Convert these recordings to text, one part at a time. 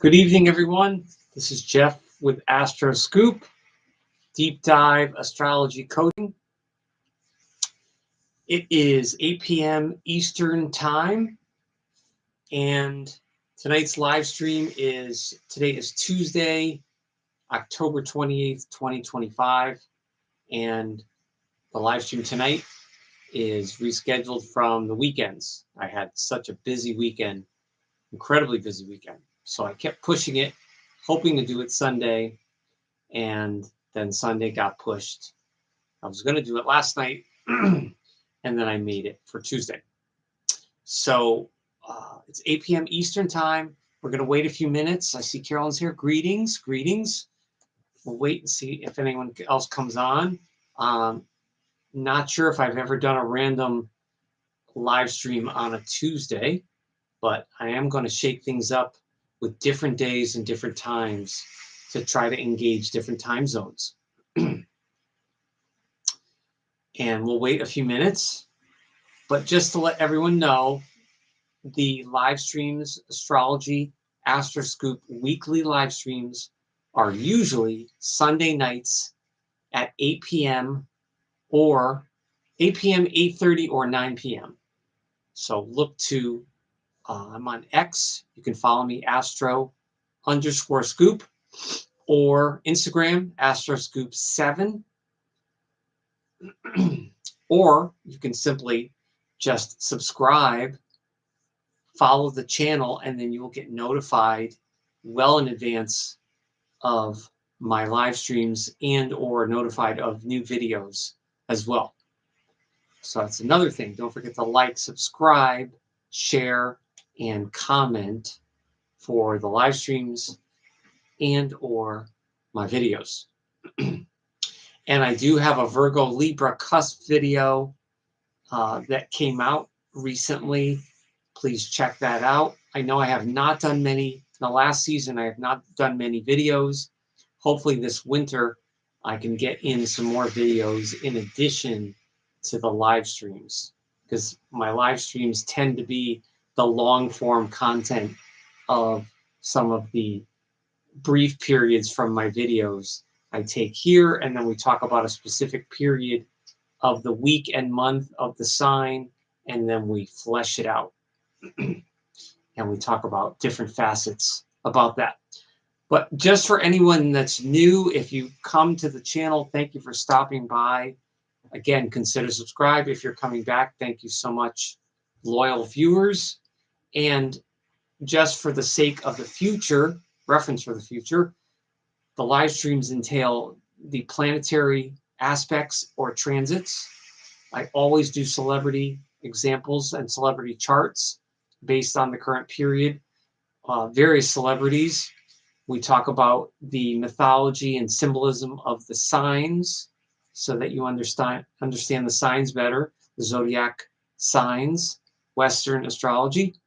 Good evening, everyone. This is Jeff with Astroscoop, deep dive astrology coding. It is 8 p.m. Eastern time, and tonight's live stream today is Tuesday, October 28th, 2025, and the live stream tonight is rescheduled from the weekends. I had such a busy weekend, incredibly busy weekend, so I kept pushing it, hoping to do it Sunday, and then Sunday got pushed. I was going to do it last night, and then I made it for Tuesday. So it's 8 p.m. Eastern time. We're going to wait a few minutes. I see Carolyn's here. Greetings, greetings. We'll wait and see if anyone else comes on. Not sure if I've ever done a random live stream on a Tuesday, but I am going to shake things up with different days and different times to try to engage different time zones. And we'll wait a few minutes. But just to let everyone know, the live streams, Astrology, Astroscoop weekly live streams are usually Sunday nights at 8 p.m. or 8 p.m., 8:30, or 9 p.m. So look to, I'm on X. You can follow me, Astro_Scoop, or Instagram, Astroscoop7. Or you can simply just subscribe, follow the channel, and then you will get notified well in advance of my live streams and or notified of new videos as well. So that's another thing. Don't forget to like, subscribe, share, and comment for the live streams and or my videos. And I do have a Virgo Libra cusp video that came out recently. Please check that out. I know I have not done many, in the last season, I have not done many videos. Hopefully this winter, I can get in some more videos in addition to the live streams, because my live streams tend to be the long form content of some of the brief periods from my videos I take here, and then we talk about a specific period of the week and month of the sign, and then we flesh it out. And we talk about different facets about that. But just for anyone that's new, if you come to the channel, thank you for stopping by. Again, consider subscribe. If you're coming back, thank you so much, loyal viewers. And just for the sake of the future, reference for the future, the live streams entail the planetary aspects or transits. I always do celebrity examples and celebrity charts based on the current period. Various celebrities. We talk about the mythology and symbolism of the signs so that you understand the signs better, the zodiac signs, Western astrology.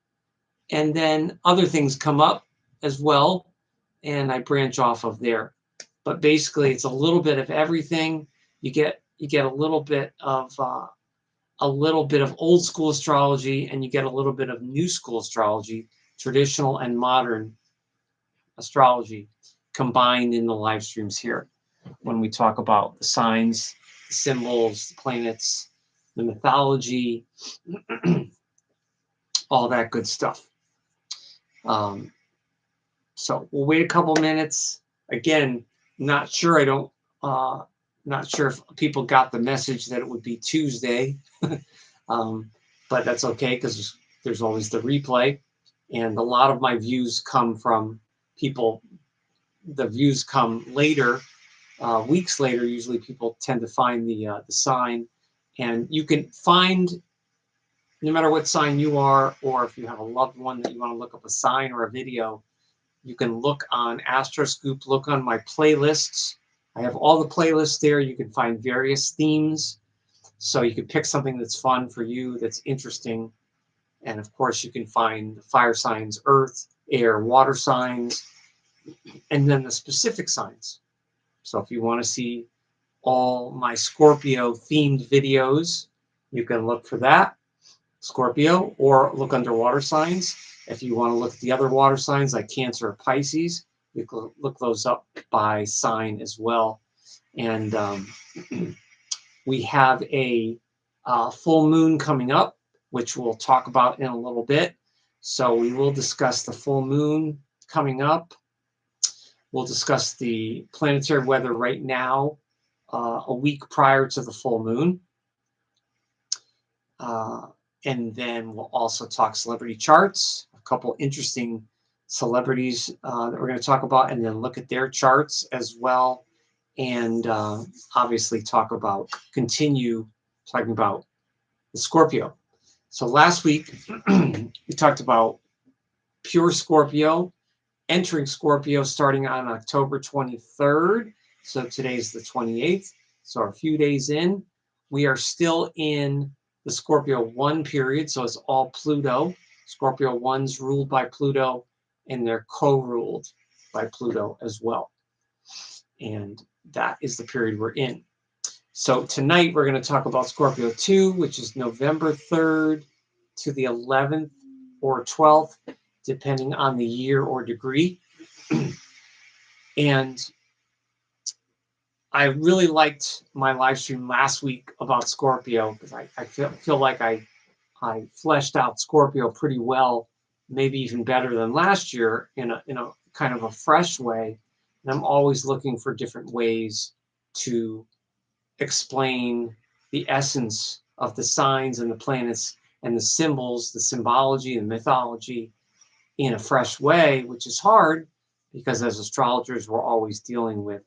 And then other things come up as well, and I branch off of there. But basically, it's a little bit of everything. You get a little bit of old school astrology, and you get a little bit of new school astrology, traditional and modern astrology combined in the live streams here when we talk about the signs, the symbols, the planets, the mythology, all that good stuff. So we'll wait a couple minutes. Again, not sure if people got the message that it would be Tuesday, but that's okay because there's always the replay, and a lot of my views come from people. The views come later, weeks later. Usually, people tend to find the sign, and you can find, no matter what sign you are, or if you have a loved one that you want to look up a sign or a video, you can look on Astroscoop, look on my playlists. I have all the playlists there. You can find various themes. So you can pick something that's fun for you, that's interesting. And of course, you can find fire signs, earth, air, water signs, and then the specific signs. So if you want to see all my Scorpio themed videos, you can look for that, Scorpio, or look under water signs. If you want to look at the other water signs like Cancer or Pisces, you can look those up by sign as well. And we have a full moon coming up, which we'll talk about in a little bit. So we will discuss the full moon coming up. We'll discuss the planetary weather right now, a week prior to the full moon. And then we'll also talk celebrity charts, a couple interesting celebrities that we're going to talk about, and then look at their charts as well. And obviously continue talking about the Scorpio. So last week, we talked about pure Scorpio, entering Scorpio starting on October 23rd. So today's the 28th. So a few days in, we are still in the Scorpio 1 period. So it's all Pluto. Scorpio 1's ruled by Pluto, and they're co-ruled by Pluto as well. And that is the period we're in. So tonight we're going to talk about Scorpio 2, which is November 3rd to the 11th or 12th, depending on the year or degree. And I really liked my live stream last week about Scorpio because I feel like I fleshed out Scorpio pretty well, maybe even better than last year in a kind of a fresh way. And I'm always looking for different ways to explain the essence of the signs and the planets and the symbols, the symbology and mythology in a fresh way, which is hard because as astrologers, we're always dealing with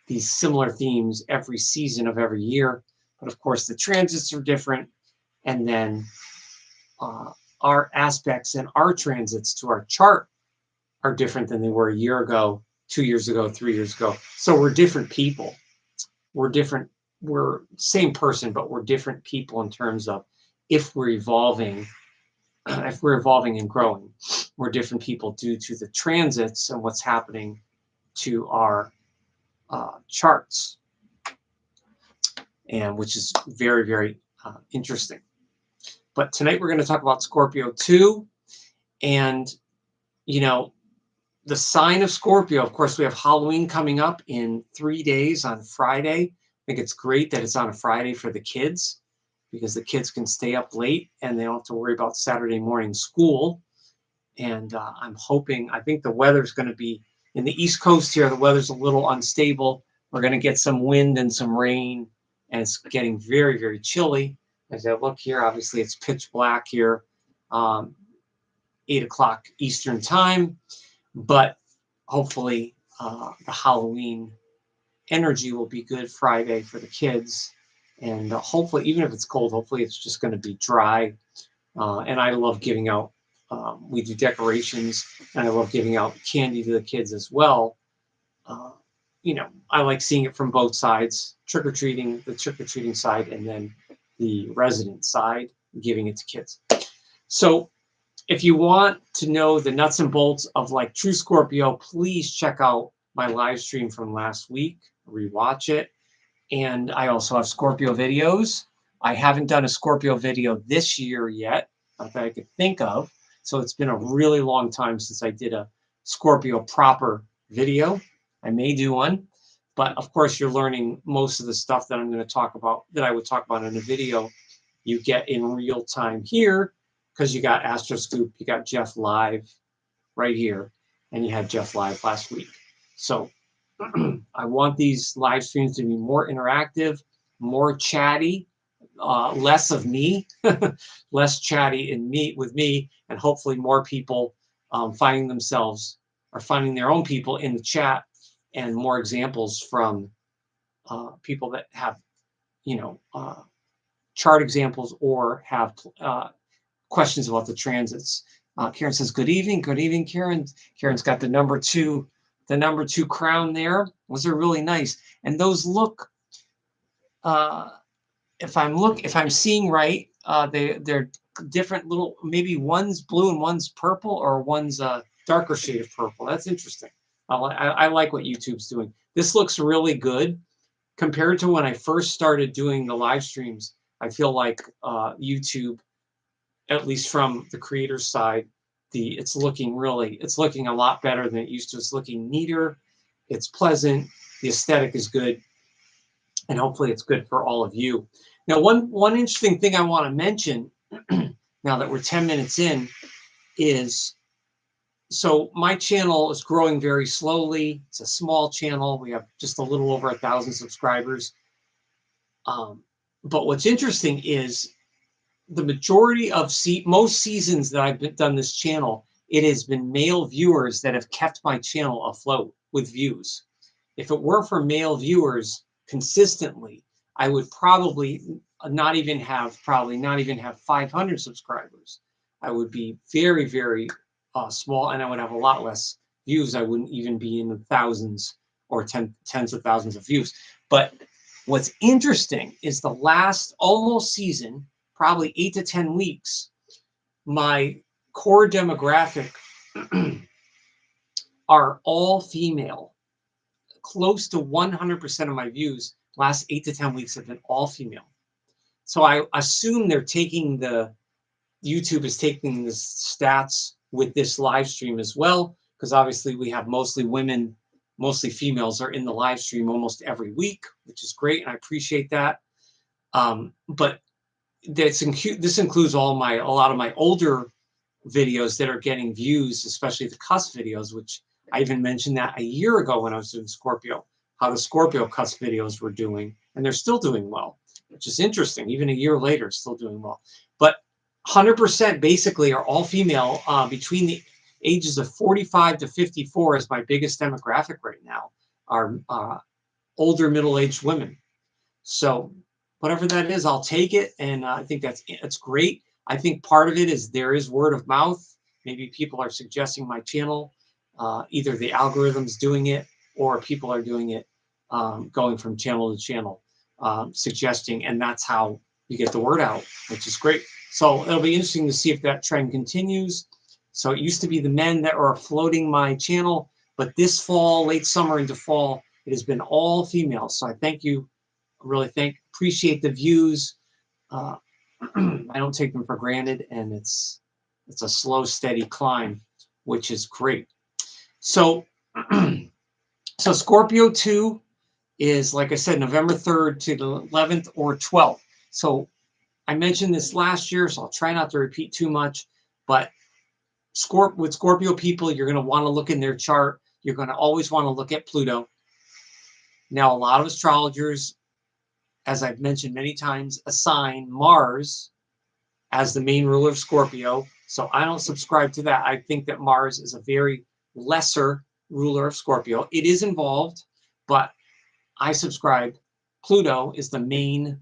these similar themes every season of every year. But of course, the transits are different. And then our aspects and our transits to our chart are different than they were a year ago, 2 years ago, 3 years ago. So we're different people. We're different. We're same person, but we're different people in terms of if we're evolving and growing. We're different people due to the transits and what's happening to our charts, and which is very, very interesting. But tonight we're going to talk about Scorpio 2, and the sign of Scorpio. Of course, we have Halloween coming up in 3 days on Friday. I think it's great that it's on a Friday for the kids because the kids can stay up late and they don't have to worry about Saturday morning school. And I think the weather's going to be in the East Coast here. The weather's a little unstable. We're going to get some wind and some rain, and it's getting very, very chilly. As I look here, obviously it's pitch black here, 8 o'clock Eastern time. But hopefully the Halloween energy will be good Friday for the kids. And hopefully, even if it's cold, hopefully it's just going to be dry. And I love giving out, we do decorations, and I love giving out candy to the kids as well. I like seeing it from both sides, the trick-or-treating side, and then the resident side, giving it to kids. So if you want to know the nuts and bolts of like true Scorpio, please check out my live stream from last week, rewatch it. And I also have Scorpio videos. I haven't done a Scorpio video this year yet, not that I could think of. So it's been a really long time since I did a Scorpio proper video. I may do one, but of course you're learning most of the stuff that I'm going to talk about, that I would talk about in a video, you get in real time here, because you got Astroscoop, you got Jeff live right here, and you had Jeff live last week. So I want these live streams to be more interactive, more chatty, less of me, less chatty with me, and hopefully more people finding themselves or finding their own people in the chat, and more examples from people that have, chart examples or have questions about the transits. Karen says, good evening, Karen. Karen's got the number two crown there. Those are really nice. And those look, if I'm seeing right, they're different little, maybe one's blue and one's purple, or one's a darker shade of purple. That's interesting. I like what YouTube's doing. This looks really good compared to when I first started doing the live streams. I feel like YouTube, at least from the creator's side, it's looking a lot better than it used to. It's looking neater. It's pleasant. The aesthetic is good. And hopefully it's good for all of you. Now, one interesting thing I want to mention now that we're 10 minutes in is, so my channel is growing very slowly. It's a small channel. We have just a little over 1,000 subscribers. But what's interesting is the majority of most seasons that I've done this channel, it has been male viewers that have kept my channel afloat with views. If it weren't for male viewers consistently, I would probably not even have 500 subscribers. I would be very, very small, and I would have a lot less views. I wouldn't even be in the thousands or tens of thousands of views. But what's interesting is the last almost season, probably 8 to 10 weeks, my core demographic are all female. Close to 100% of my views last 8 to 10 weeks have been all female. So I assume YouTube is taking the stats with this live stream as well, because obviously we have mostly women, mostly females are in the live stream almost every week, which is great, and I appreciate that. But this includes a lot of my older videos that are getting views, especially the cusp videos, which I even mentioned that a year ago when I was doing Scorpio, how the Scorpio cusp videos were doing, and they're still doing well, which is interesting. Even a year later, still doing well. But 100% basically are all female. Between the ages of 45 to 54 is my biggest demographic right now, are older middle-aged women. So whatever that is, I'll take it, and I think that's great. I think part of it is there is word of mouth. Maybe people are suggesting my channel. Either the algorithm's doing it or people are doing it, going from channel to channel, suggesting, and that's how you get the word out, which is great. So it'll be interesting to see if that trend continues. So it used to be the men that are floating my channel, but this fall, late summer into fall, it has been all females. So I thank you. Really appreciate the views. I don't take them for granted, and it's a slow, steady climb, which is great. So, so Scorpio 2 is, like I said, November 3rd to the 11th or 12th. So I mentioned this last year, so I'll try not to repeat too much. But with Scorpio people, you're going to want to look in their chart. You're going to always want to look at Pluto. Now, a lot of astrologers, as I've mentioned many times, assign Mars as the main ruler of Scorpio. So I don't subscribe to that. I think that Mars is a very lesser ruler of Scorpio. It is involved, but I subscribe. Pluto is the main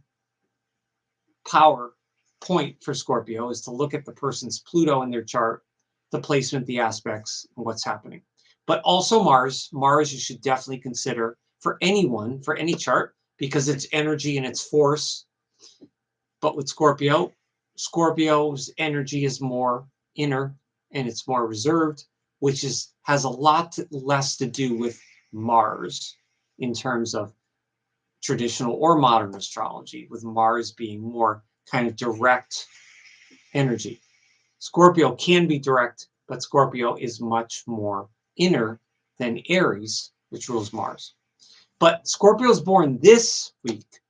power point for Scorpio, is to look at the person's Pluto in their chart, the placement, the aspects, and what's happening. But also Mars you should definitely consider for anyone, for any chart, because it's energy and it's force. But with Scorpio's energy is more inner and it's more reserved, which has a lot less to do with Mars in terms of traditional or modern astrology, with Mars being more kind of direct energy. Scorpio can be direct, but Scorpio is much more inner than Aries, which rules Mars. But Scorpio is born this week.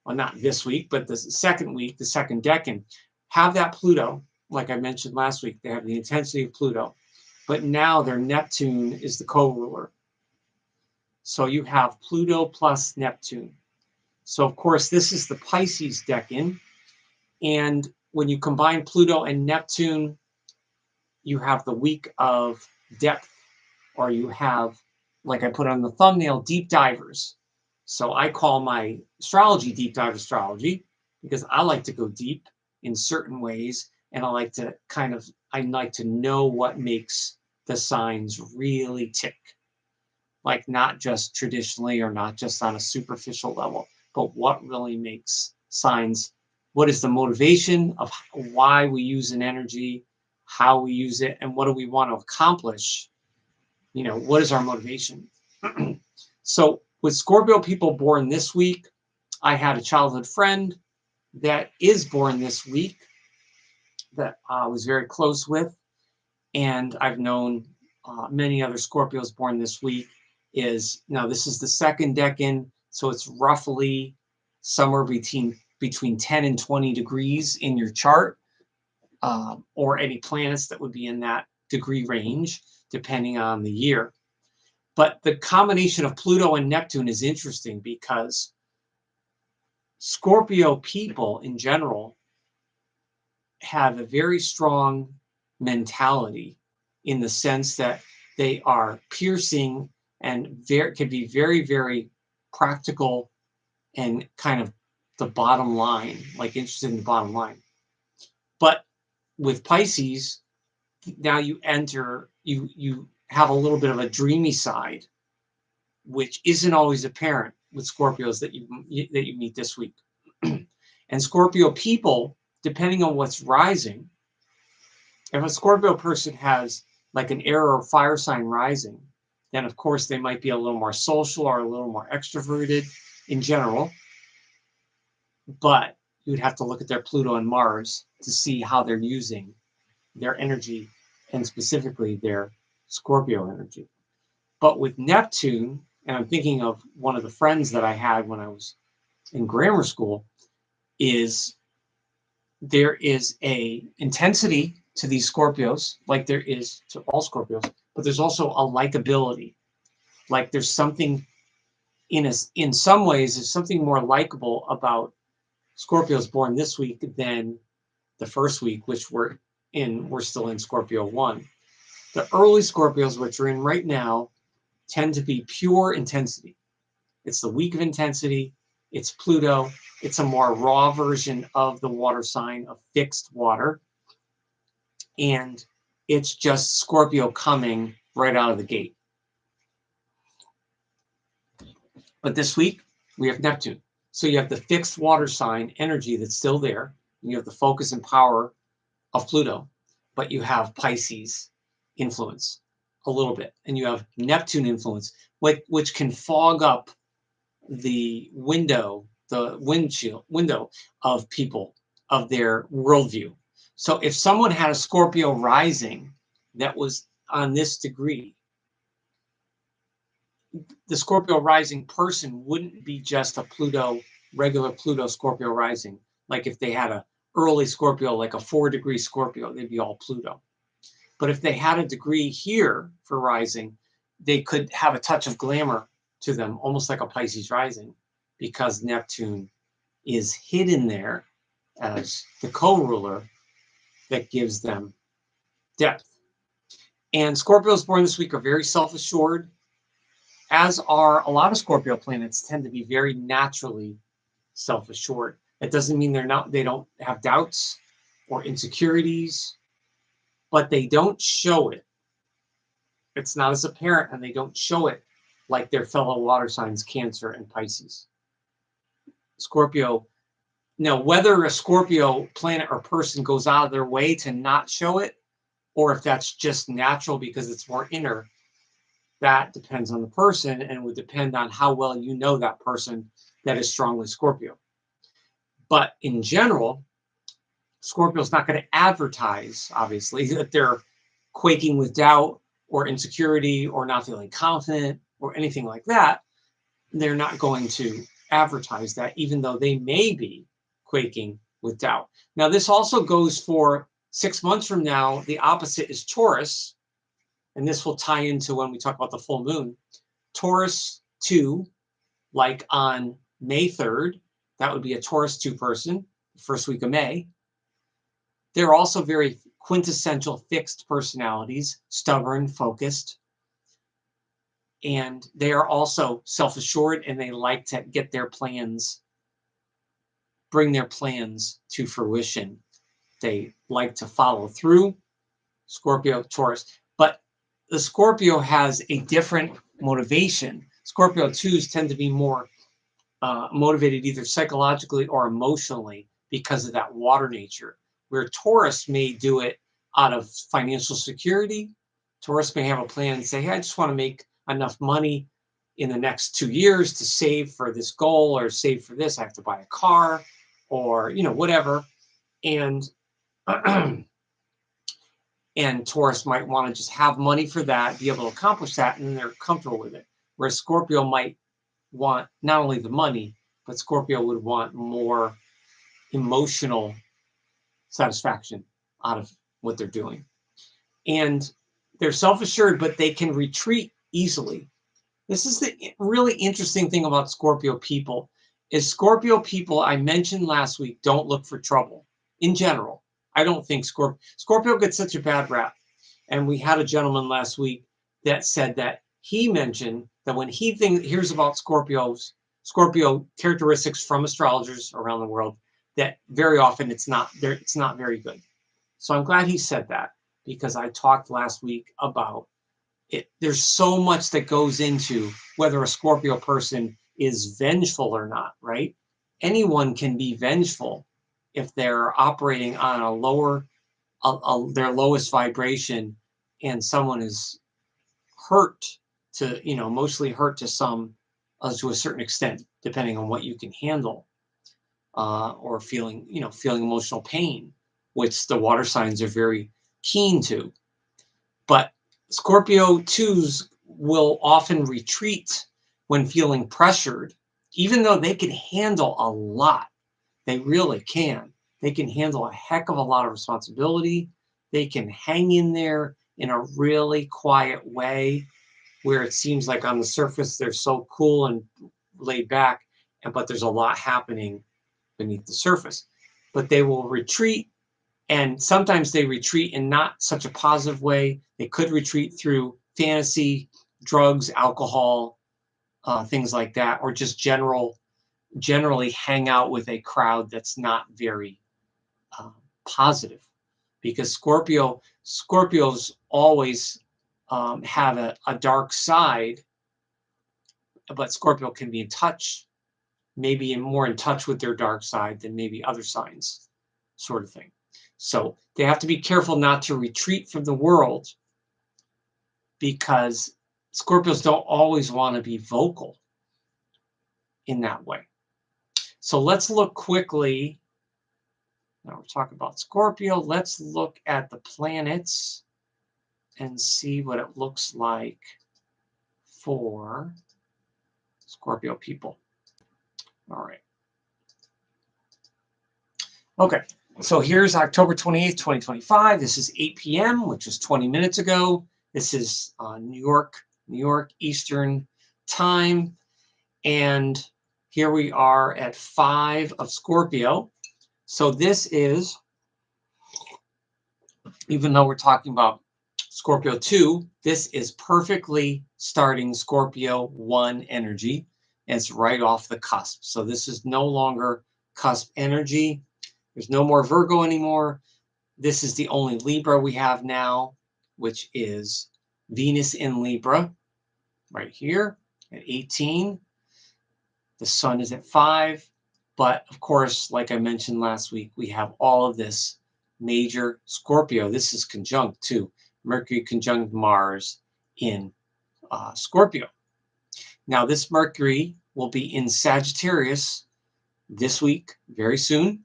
Well, not this week, but the second week, the second decan, have that Pluto. Like I mentioned last week, they have the intensity of Pluto. But now their Neptune is the co-ruler. So you have Pluto plus Neptune. So, of course, this is the Pisces decan. And when you combine Pluto and Neptune, you have the week of depth, or you have, like I put on the thumbnail, deep divers. So I call my astrology deep dive astrology because I like to go deep in certain ways, and I like to know what makes the signs really tick. Like not just traditionally or not just on a superficial level, but what really makes signs, what is the motivation of why we use an energy, how we use it, and what do we want to accomplish? What is our motivation? So with Scorpio people born this week, I had a childhood friend that is born this week that I was very close with. and I've known many other Scorpios born this week, now this is the second decan, so it's roughly somewhere between 10 and 20 degrees in your chart, or any planets that would be in that degree range, depending on the year. But the combination of Pluto and Neptune is interesting because Scorpio people in general have a very strong mentality, in the sense that they are piercing and can be very, very practical and kind of the bottom line, like interested in the bottom line. But with Pisces, now you have a little bit of a dreamy side, which isn't always apparent with Scorpios that you meet this week. And Scorpio people, depending on what's rising, if a Scorpio person has like an air or fire sign rising, then of course they might be a little more social or a little more extroverted in general. But you'd have to look at their Pluto and Mars to see how they're using their energy, and specifically their Scorpio energy. But with Neptune, and I'm thinking of one of the friends that I had when I was in grammar school, there is a intensity to these Scorpios, like there is to all Scorpios, but there's also a likability. Like there's something in some ways, there's something more likable about Scorpios born this week than the first week, which we're still in Scorpio 1. The early Scorpios, which we're in right now, tend to be pure intensity. It's the week of intensity. It's Pluto. It's a more raw version of the water sign of fixed water. And it's just Scorpio coming right out of the gate. But this week, we have Neptune. So you have the fixed water sign energy that's still there. And you have the focus and power of Pluto. But you have Pisces influence a little bit. And you have Neptune influence, which can fog up the window of people, of their worldview. So if someone had a Scorpio rising that was on this degree, the Scorpio rising person wouldn't be just a regular Pluto Scorpio rising. Like if they had a early Scorpio, like a 4-degree Scorpio, they'd be all Pluto. But if they had a degree here for rising, they could have a touch of glamour to them, almost like a Pisces rising, because Neptune is hidden there as the co-ruler that gives them depth. And Scorpios born this week are very self-assured, as are a lot of Scorpio planets tend to be very naturally self-assured. That doesn't mean they don't have doubts or insecurities, but they don't show it. It's not as apparent, and they don't show it like their fellow water signs, Cancer and Pisces. Scorpio, whether a Scorpio planet or person goes out of their way to not show it, or if that's just natural because it's more inner, that depends on the person, and would depend on how well you know that person that is strongly Scorpio. But in general, Scorpio's not going to advertise, obviously, that they're quaking with doubt or insecurity or not feeling confident or anything like that. They're not going to advertise that, even though they may be quaking with doubt. Now, this also goes for 6 months from now. The opposite is Taurus, and this will tie into when we talk about the full moon. Taurus 2, like on May 3rd, that would be a Taurus 2 person, the first week of May. They're also very quintessential fixed personalities, stubborn, focused. And they are also self-assured, and they like to get their plans, bring their plans to fruition. They like to follow through. Scorpio, Taurus. But the Scorpio has a different motivation. Scorpio 2s tend to be more motivated either psychologically or emotionally because of that water nature, where Taurus may do it out of financial security. Taurus may have a plan and say, hey, I just want to make enough money in the next 2 years to save for this goal, or save for this. I have to buy a car, or, whatever. And And Taurus might want to just have money for that, be able to accomplish that, and then they're comfortable with it. Whereas Scorpio might want not only the money, but Scorpio would want more emotional satisfaction out of what they're doing. And they're self-assured, but they can retreat easily. This is the really interesting thing about Scorpio people is Scorpio people, I mentioned last week, don't look for trouble in general. I don't think Scorpio gets such a bad rap. And we had a gentleman last week that said that he mentioned that when he hears about Scorpio characteristics from astrologers around the world, that very often it's not very good. So I'm glad he said that, because I talked last week about it. There's so much that goes into whether a Scorpio person is vengeful or not, right? Anyone can be vengeful if they're operating on a lower, their lowest vibration, and someone is hurt to, emotionally hurt to to a certain extent, depending on what you can handle, or feeling emotional pain, which the water signs are very keen to. But Scorpio 2s will often retreat when feeling pressured, even though they can handle a lot. They really can. They can handle a heck of a lot of responsibility. They can hang in there in a really quiet way where it seems like on the surface they're so cool and laid back, but there's a lot happening beneath the surface. But they will retreat, and sometimes they retreat in not such a positive way. They could retreat through fantasy, drugs, alcohol, things like that, or just generally hang out with a crowd that's not very positive. Because Scorpios always have a dark side, but Scorpio can be maybe more in touch with their dark side than maybe other signs, sort of thing. So they have to be careful not to retreat from the world, because Scorpios don't always want to be vocal in that way. So let's look quickly. Now we're talking about Scorpio. Let's look at the planets and see what it looks like for Scorpio people. All right. Okay. So here's October 28th, 2025. This is 8 p.m., which was 20 minutes ago. This is New York Eastern time. And here we are at 5 of Scorpio. So this is, even though we're talking about Scorpio 2, this is perfectly starting Scorpio 1 energy. And it's right off the cusp. So this is no longer cusp energy. There's no more Virgo anymore. This is the only Libra we have now, which is Venus in Libra, right here at 18. The sun is at 5. But of course, like I mentioned last week, we have all of this major Scorpio. This is conjunct to Mercury conjunct Mars in Scorpio. Now, this Mercury will be in Sagittarius this week, very soon.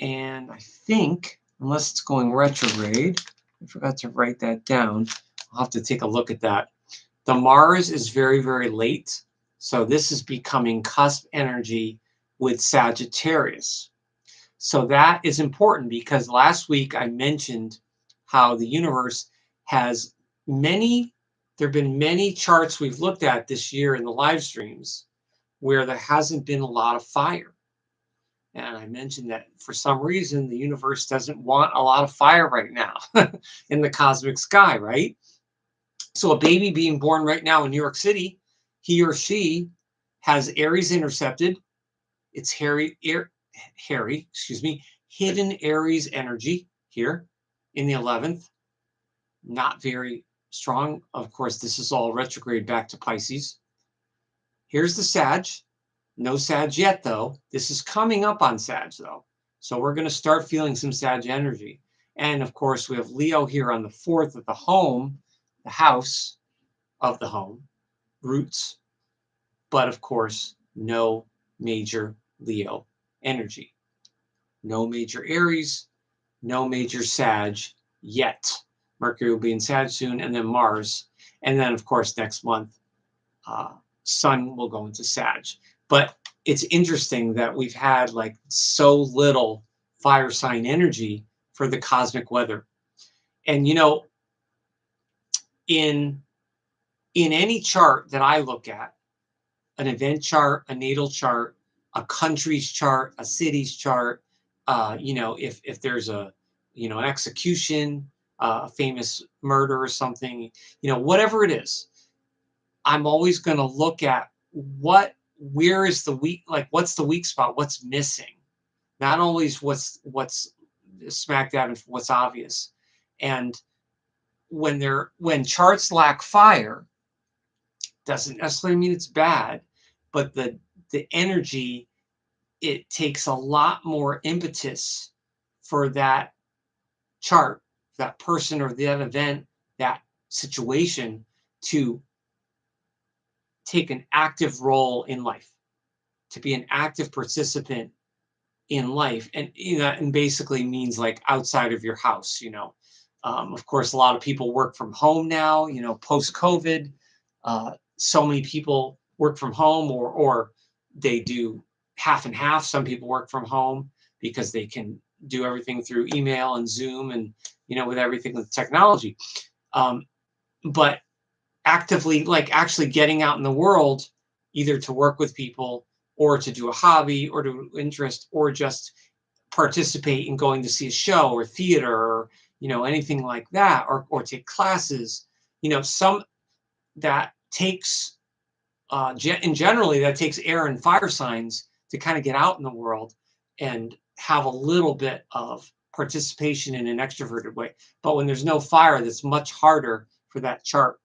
And I think, unless it's going retrograde, I forgot to write that down. I'll have to take a look at that. The Mars is very, very late. So this is becoming cusp energy with Sagittarius. So that is important, because last week I mentioned how the universe has there have been many charts we've looked at this year in the live streams where there hasn't been a lot of fire. And I mentioned that for some reason, the universe doesn't want a lot of fire right now in the cosmic sky, right? So a baby being born right now in New York City, he or she has Aries intercepted. It's hidden Aries energy here in the 11th. Not very strong. Of course, this is all retrograde back to Pisces. Here's the Sag. No Sag yet, though. This is coming up on Sag, though. So we're going to start feeling some Sag energy. And of course, we have Leo here on the 4th of the home, the house of the home, roots. But of course, no major Leo energy. No major Aries, no major Sag yet. Mercury will be in Sag soon, and then Mars. And then, of course, next month, Sun will go into Sag. But it's interesting that we've had like so little fire sign energy for the cosmic weather. And, you know, in any chart that I look at, an event chart, a natal chart, a country's chart, a city's chart, you know, if there's a, you know, an execution, a famous murder or something, you know, whatever it is, I'm always going to look at where is the weak, like what's the weak spot, what's missing, not always what's smack dab and what's obvious. And when charts lack fire, doesn't necessarily mean it's bad, but the energy, it takes a lot more impetus for that chart, that person or that event, that situation to take an active role in life, to be an active participant in life. And you know, and basically means like outside of your house, you know. Of course, a lot of people work from home now, you know, post COVID. So many people work from home, or they do half and half. Some people work from home because they can do everything through email and Zoom and, you know, with everything with technology. But actively, like actually getting out in the world, either to work with people or to do a hobby or to interest or just participate in going to see a show or theater or, you know, anything like that, or take classes, you know, some that takes and generally that takes air and fire signs to kind of get out in the world and have a little bit of participation in an extroverted way. But when there's no fire, that's much harder for that chart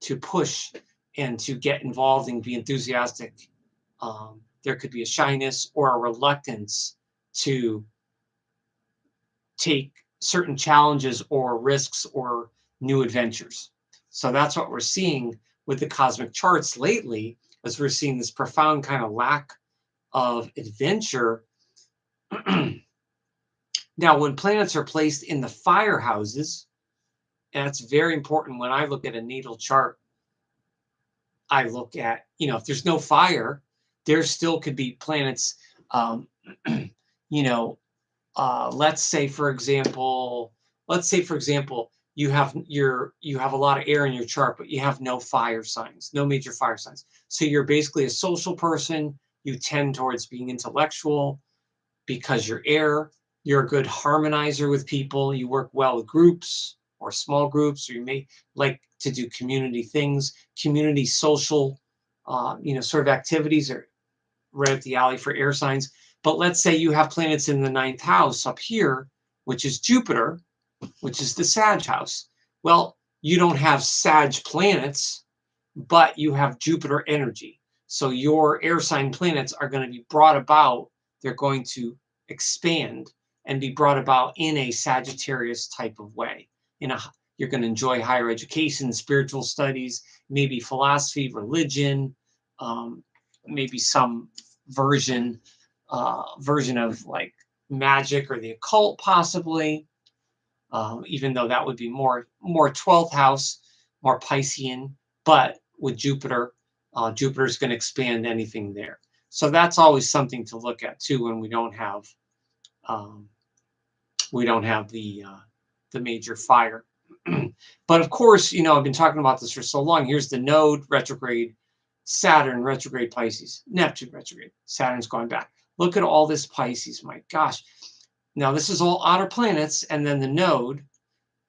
to push and to get involved and be enthusiastic. There could be a shyness or a reluctance to take certain challenges or risks or new adventures. So that's what we're seeing with the cosmic charts lately, as we're seeing this profound kind of lack of adventure. Now, when planets are placed in the fire houses, and that's very important when I look at a natal chart, I look at, you know, if there's no fire, there still could be planets, you know, let's say for example, you have a lot of air in your chart, but you have no fire signs, no major fire signs. So you're basically a social person. You tend towards being intellectual because you're air. You're a good harmonizer with people. You work well with groups or small groups, or you may like to do community things, community social, you know, sort of activities are right up the alley for air signs. But let's say you have planets in the 9th house up here, which is Jupiter, which is the Sag house. Well, you don't have Sag planets, but you have Jupiter energy. So your air sign planets are going to be brought about. They're going to expand and be brought about in a Sagittarius type of way. You're going to enjoy higher education, spiritual studies, maybe philosophy, religion, maybe some version of like magic or the occult, possibly. Even though that would be more 12th house, more Piscean, but with Jupiter, Jupiter's going to expand anything there. So that's always something to look at too when we don't have the major fire. But of course, you know, I've been talking about this for so long. Here's the node retrograde, Saturn retrograde Pisces, Neptune retrograde, Saturn's going back. Look at all this Pisces, my gosh. Now this is all outer planets and then the node,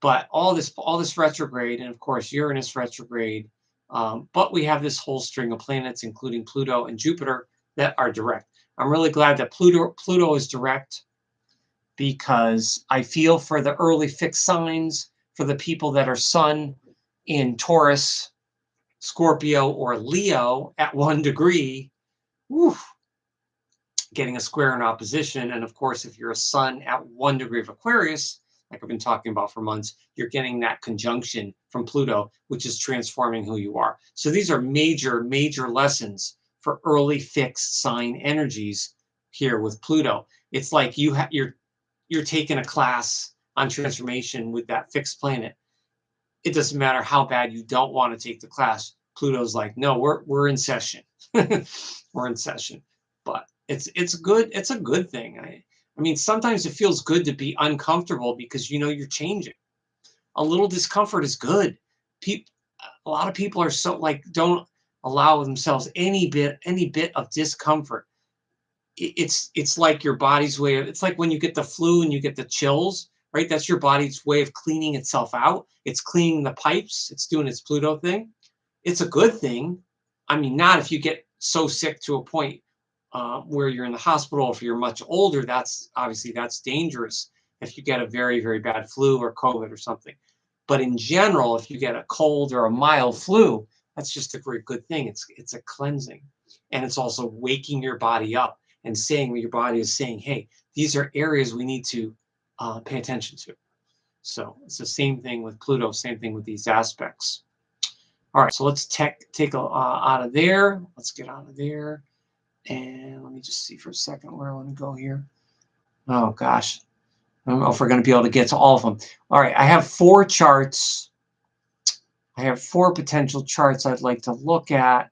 but all this retrograde, and of course Uranus retrograde. But we have this whole string of planets, including Pluto and Jupiter, that are direct. I'm really glad that Pluto is direct, because I feel for the early fixed signs, for the people that are Sun in Taurus, Scorpio, or Leo at 1 degree, whew, getting a square in opposition. And of course, if you're a Sun at 1 degree of Aquarius, like I've been talking about for months, you're getting that conjunction from Pluto, which is transforming who you are. So these are major, major lessons for early fixed sign energies here with Pluto. It's like you're taking a class on transformation with that fixed planet, it doesn't matter how bad you don't want to take the class. Pluto's like, no, we're in session. We're in session. But it's good. It's a good thing. I mean, sometimes it feels good to be uncomfortable because you're changing. A little discomfort is good. A lot of people are so like don't allow themselves any bit of discomfort. It's like your body's way of, it's like when you get the flu and you get the chills, right? That's your body's way of cleaning itself out. It's cleaning the pipes. It's doing its Pluto thing. It's a good thing. I mean, not if you get so sick to a point where you're in the hospital. If you're much older, that's dangerous. If you get a very, very bad flu or COVID or something. But in general, if you get a cold or a mild flu, that's just a very good thing. It's a cleansing. And it's also waking your body up and saying what your body is saying, hey, these are areas we need to pay attention to. So it's the same thing with Pluto, same thing with these aspects. All right, so let's take out of there. Let's get out of there. And let me just see for a second where I want to go here. Oh, gosh. I don't know if we're going to be able to get to all of them. All right, I have 4 charts. I have 4 potential charts I'd like to look at.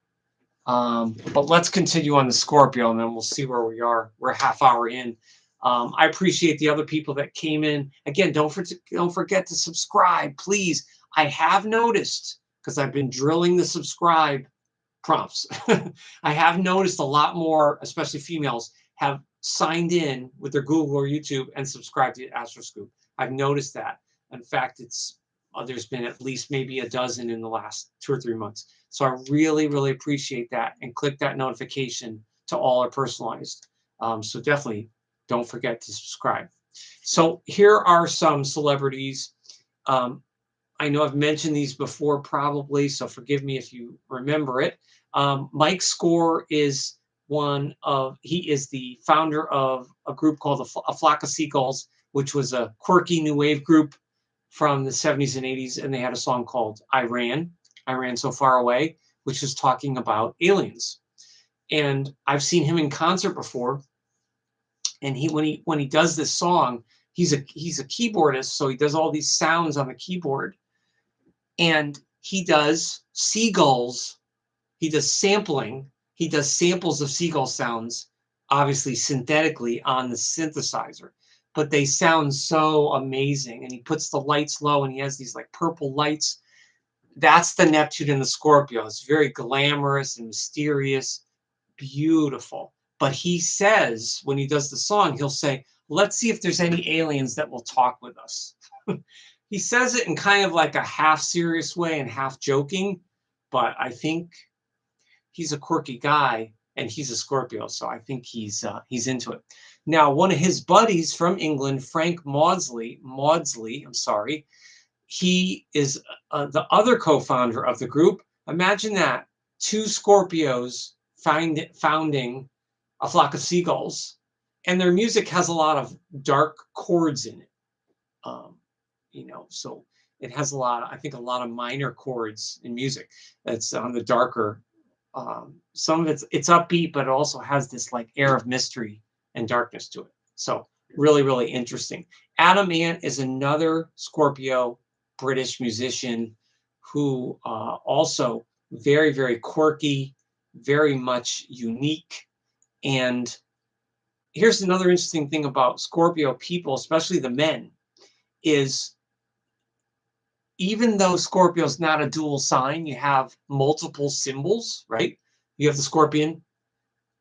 But let's continue on the Scorpio, and then we'll see where we are. We're a half hour in. I appreciate the other people that came in. Again, don't forget to subscribe, please. I have noticed, because I've been drilling the subscribe prompts, I have noticed a lot more, especially females, have signed in with their Google or YouTube and subscribed to Astroscoop. I've noticed that. In fact, there's been at least maybe a dozen in the last 2 or 3 months. So I really, really appreciate that. And click that notification to all are personalized. So definitely don't forget to subscribe. So here are some celebrities. I know I've mentioned these before probably, so forgive me if you remember it. Mike Score is he is the founder of a group called A Flock of Seagulls, which was a quirky new wave group from the 70s and 80s, and they had a song called I Ran So Far Away, which is talking about aliens. And I've seen him in concert before, and when he does this song, he's a keyboardist, so he does all these sounds on the keyboard, and he does seagulls, he does sampling, he does samples of seagull sounds, obviously synthetically on the synthesizer, but they sound so amazing. And he puts the lights low, and he has these like purple lights. That's the Neptune and the Scorpio. It's very glamorous and mysterious, beautiful. But he says, when he does the song, he'll say, let's see if there's any aliens that will talk with us. He says it in kind of like a half serious way and half joking, but I think he's a quirky guy, and he's a Scorpio, so I think he's into it. Now, one of his buddies from England, Frank Maudsley, he is the other co-founder of the group. Imagine that, 2 Scorpios founding A Flock of Seagulls, and their music has a lot of dark chords in it. So it has a lot of minor chords in music. That's on the darker. Some of it's upbeat, but it also has this like air of mystery and darkness to it. So really, really interesting. Adam Ant is another Scorpio British musician who also very, very quirky, very much unique. And here's another interesting thing about Scorpio people, especially the men, is even though Scorpio is not a dual sign, you have multiple symbols, right? You have the scorpion,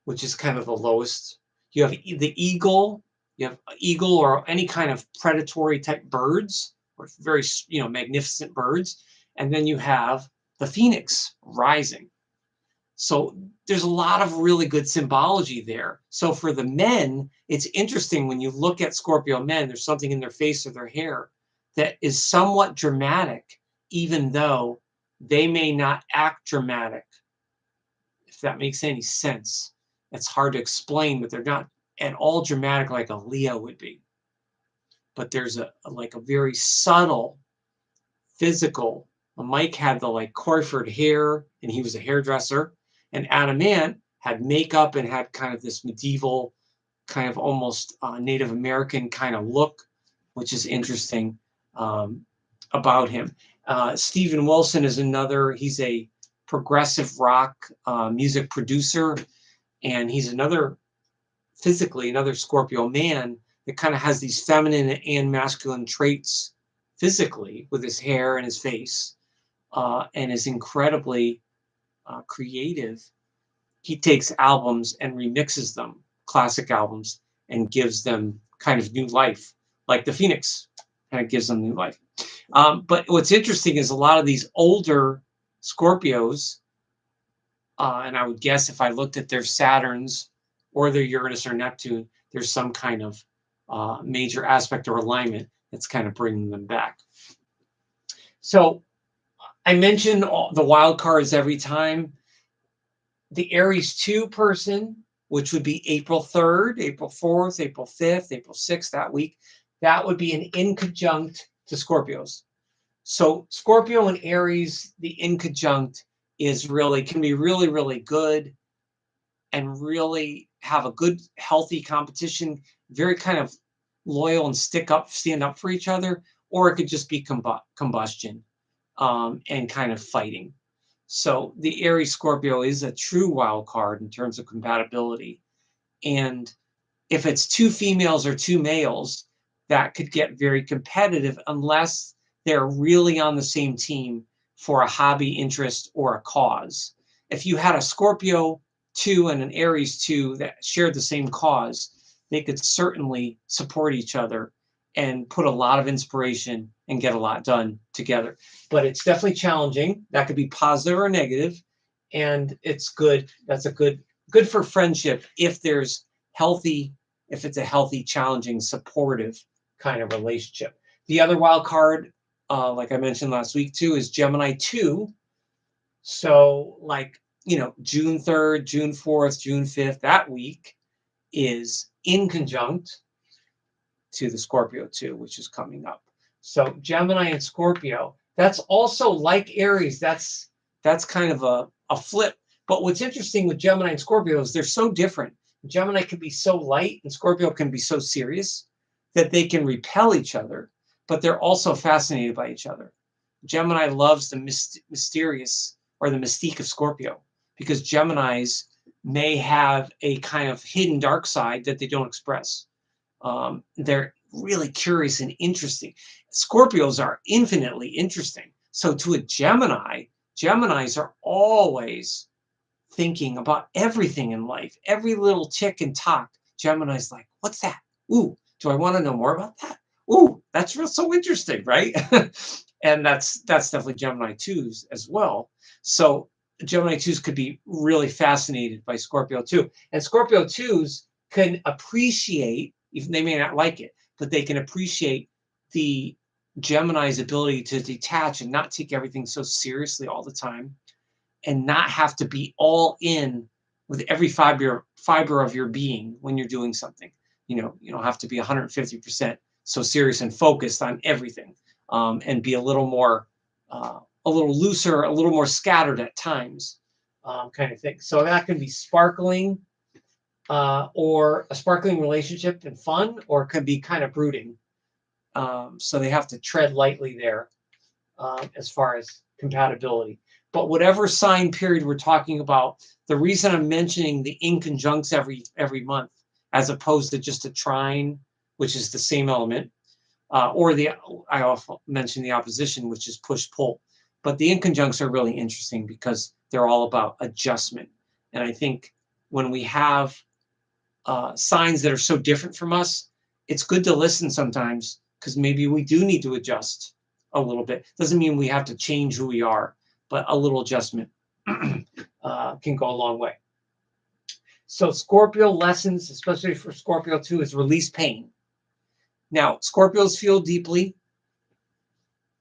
which is kind of the lowest. You have the eagle. You have eagle or any kind of predatory type birds, or very magnificent birds. And then you have the phoenix rising. So there's a lot of really good symbology there. So for the men, it's interesting when you look at Scorpio men, there's something in their face or their hair that is somewhat dramatic, even though they may not act dramatic, if that makes any sense. It's hard to explain, but they're not at all dramatic like a Leo would be. But there's a very subtle physical. Mike had the like coiffured hair, and he was a hairdresser, and Adam Ant had makeup and had kind of this medieval, kind of almost Native American kind of look. which is interesting about him. Steven Wilson is another. He's a progressive rock music producer, and he's physically another Scorpio man that kind of has these feminine and masculine traits physically with his hair and his face, and is incredibly creative. He takes albums and remixes them, classic albums, and gives them kind of new life, like the Phoenix kind of gives them new life. But what's interesting is a lot of these older Scorpios, and I would guess if I looked at their Saturns or their Uranus or Neptune, there's some kind of major aspect or alignment that's kind of bringing them back. So I mentioned the wild cards every time. The Aries 2 person, which would be April 3rd, April 4th, April 5th, April 6th, that week, that would be an inconjunct to Scorpios. So Scorpio and Aries, the inconjunct can be really, really good and really have a good, healthy competition, very kind of loyal and stand up for each other, or it could just be combustion and kind of fighting. So the Aries Scorpio is a true wild card in terms of compatibility. And if it's two females or two males, that could get very competitive unless they're really on the same team for a hobby, interest, or a cause. If you had a Scorpio 2 and an Aries 2 that shared the same cause, they could certainly support each other and put a lot of inspiration and get a lot done together. But it's definitely challenging. That could be positive or negative, and it's good. That's good for friendship if it's a healthy, challenging, supportive kind of relationship. The other wild card, like I mentioned last week too, is Gemini 2. So June 3rd, June 4th, June 5th, that week is inconjunct to the Scorpio 2, which is coming up. So Gemini and Scorpio, that's also like Aries. That's kind of a flip. But what's interesting with Gemini and Scorpio is they're so different. Gemini can be so light and Scorpio can be so serious that they can repel each other, but they're also fascinated by each other. Gemini loves the mysterious or the mystique of Scorpio because Geminis may have a kind of hidden dark side that they don't express. They're really curious and interesting. Scorpios are infinitely interesting. So to a Geminis are always thinking about everything in life, every little tick and tock. Gemini's like, what's that? Ooh, do I want to know more about that? Ooh, that's so interesting, right? And that's definitely Gemini 2s as well. So Gemini 2s could be really fascinated by Scorpio 2. And Scorpio 2s can appreciate, even they may not like it, but they can appreciate the Gemini's ability to detach and not take everything so seriously all the time and not have to be all in with every fiber of your being when you're doing something. You don't have to be 150% so serious and focused on everything, and be a little looser, a little more scattered at times, kind of thing. So that can be sparkling, or a sparkling relationship and fun, or it can be kind of brooding. So they have to tread lightly there as far as compatibility. But whatever sign period we're talking about, the reason I'm mentioning the inconjuncts every month, as opposed to just a trine, which is the same element, I also mentioned the opposition, which is push-pull. But the inconjuncts are really interesting because they're all about adjustment. And I think when we have signs that are so different from us, it's good to listen sometimes because maybe we do need to adjust a little bit. Doesn't mean we have to change who we are, but a little adjustment can go a long way. So Scorpio lessons, especially for Scorpio 2, is release pain. Now, Scorpios feel deeply,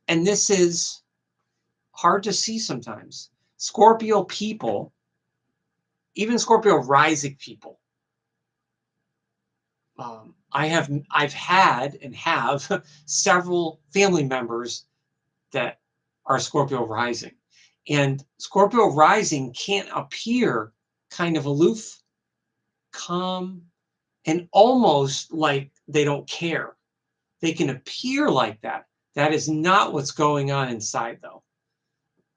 and this is hard to see sometimes. Scorpio people, even Scorpio rising people, I've had and have several family members that are Scorpio rising. And Scorpio rising can't appear kind of aloof, calm, and almost like they don't care. They can appear like that. That is not what's going on inside, though.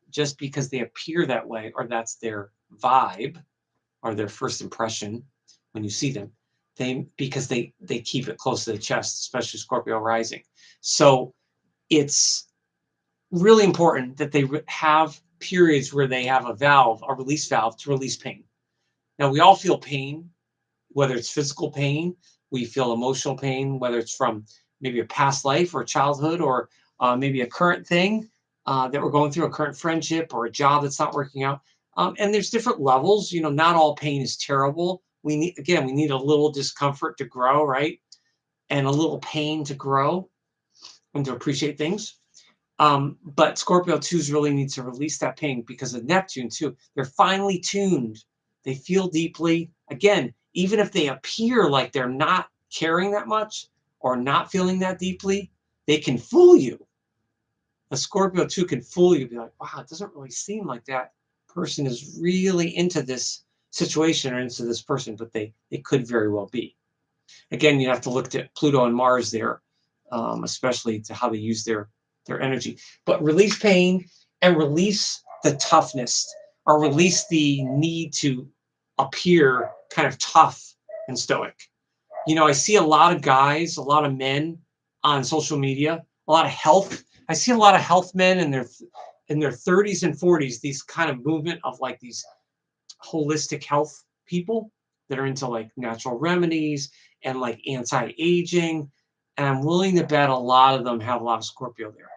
Just because they appear that way, or that's their vibe, or their first impression when you see them, because they keep it close to the chest, especially Scorpio rising. So it's really important that they have periods where they have a valve, a release valve, to release pain. Now, we all feel pain, whether it's physical pain, we feel emotional pain, whether it's from maybe a past life or childhood, or maybe a current thing that we're going through, a current friendship or a job that's not working out. And there's different levels. You know, not all pain is terrible. We need a little discomfort to grow, right? And a little pain to grow and to appreciate things. But Scorpio 2s really need to release that pain because of Neptune too. They're finely tuned. They feel deeply. Again, even if they appear like they're not caring that much or not feeling that deeply, they can fool you. A Scorpio 2 can fool you. Be like, wow, it doesn't really seem like that person is really into this situation or into this person, but they could very well be. Again, you have to look at Pluto and Mars there, especially to how they use their energy. But release pain and release the toughness, or release the need to appear kind of tough and stoic. You know, I see a lot of guys, a lot of men on social media, a lot of health. I see a lot of health men in their 30s and 40s, these kind of movement of like these holistic health people that are into like natural remedies and like anti-aging. And I'm willing to bet a lot of them have a lot of Scorpio there,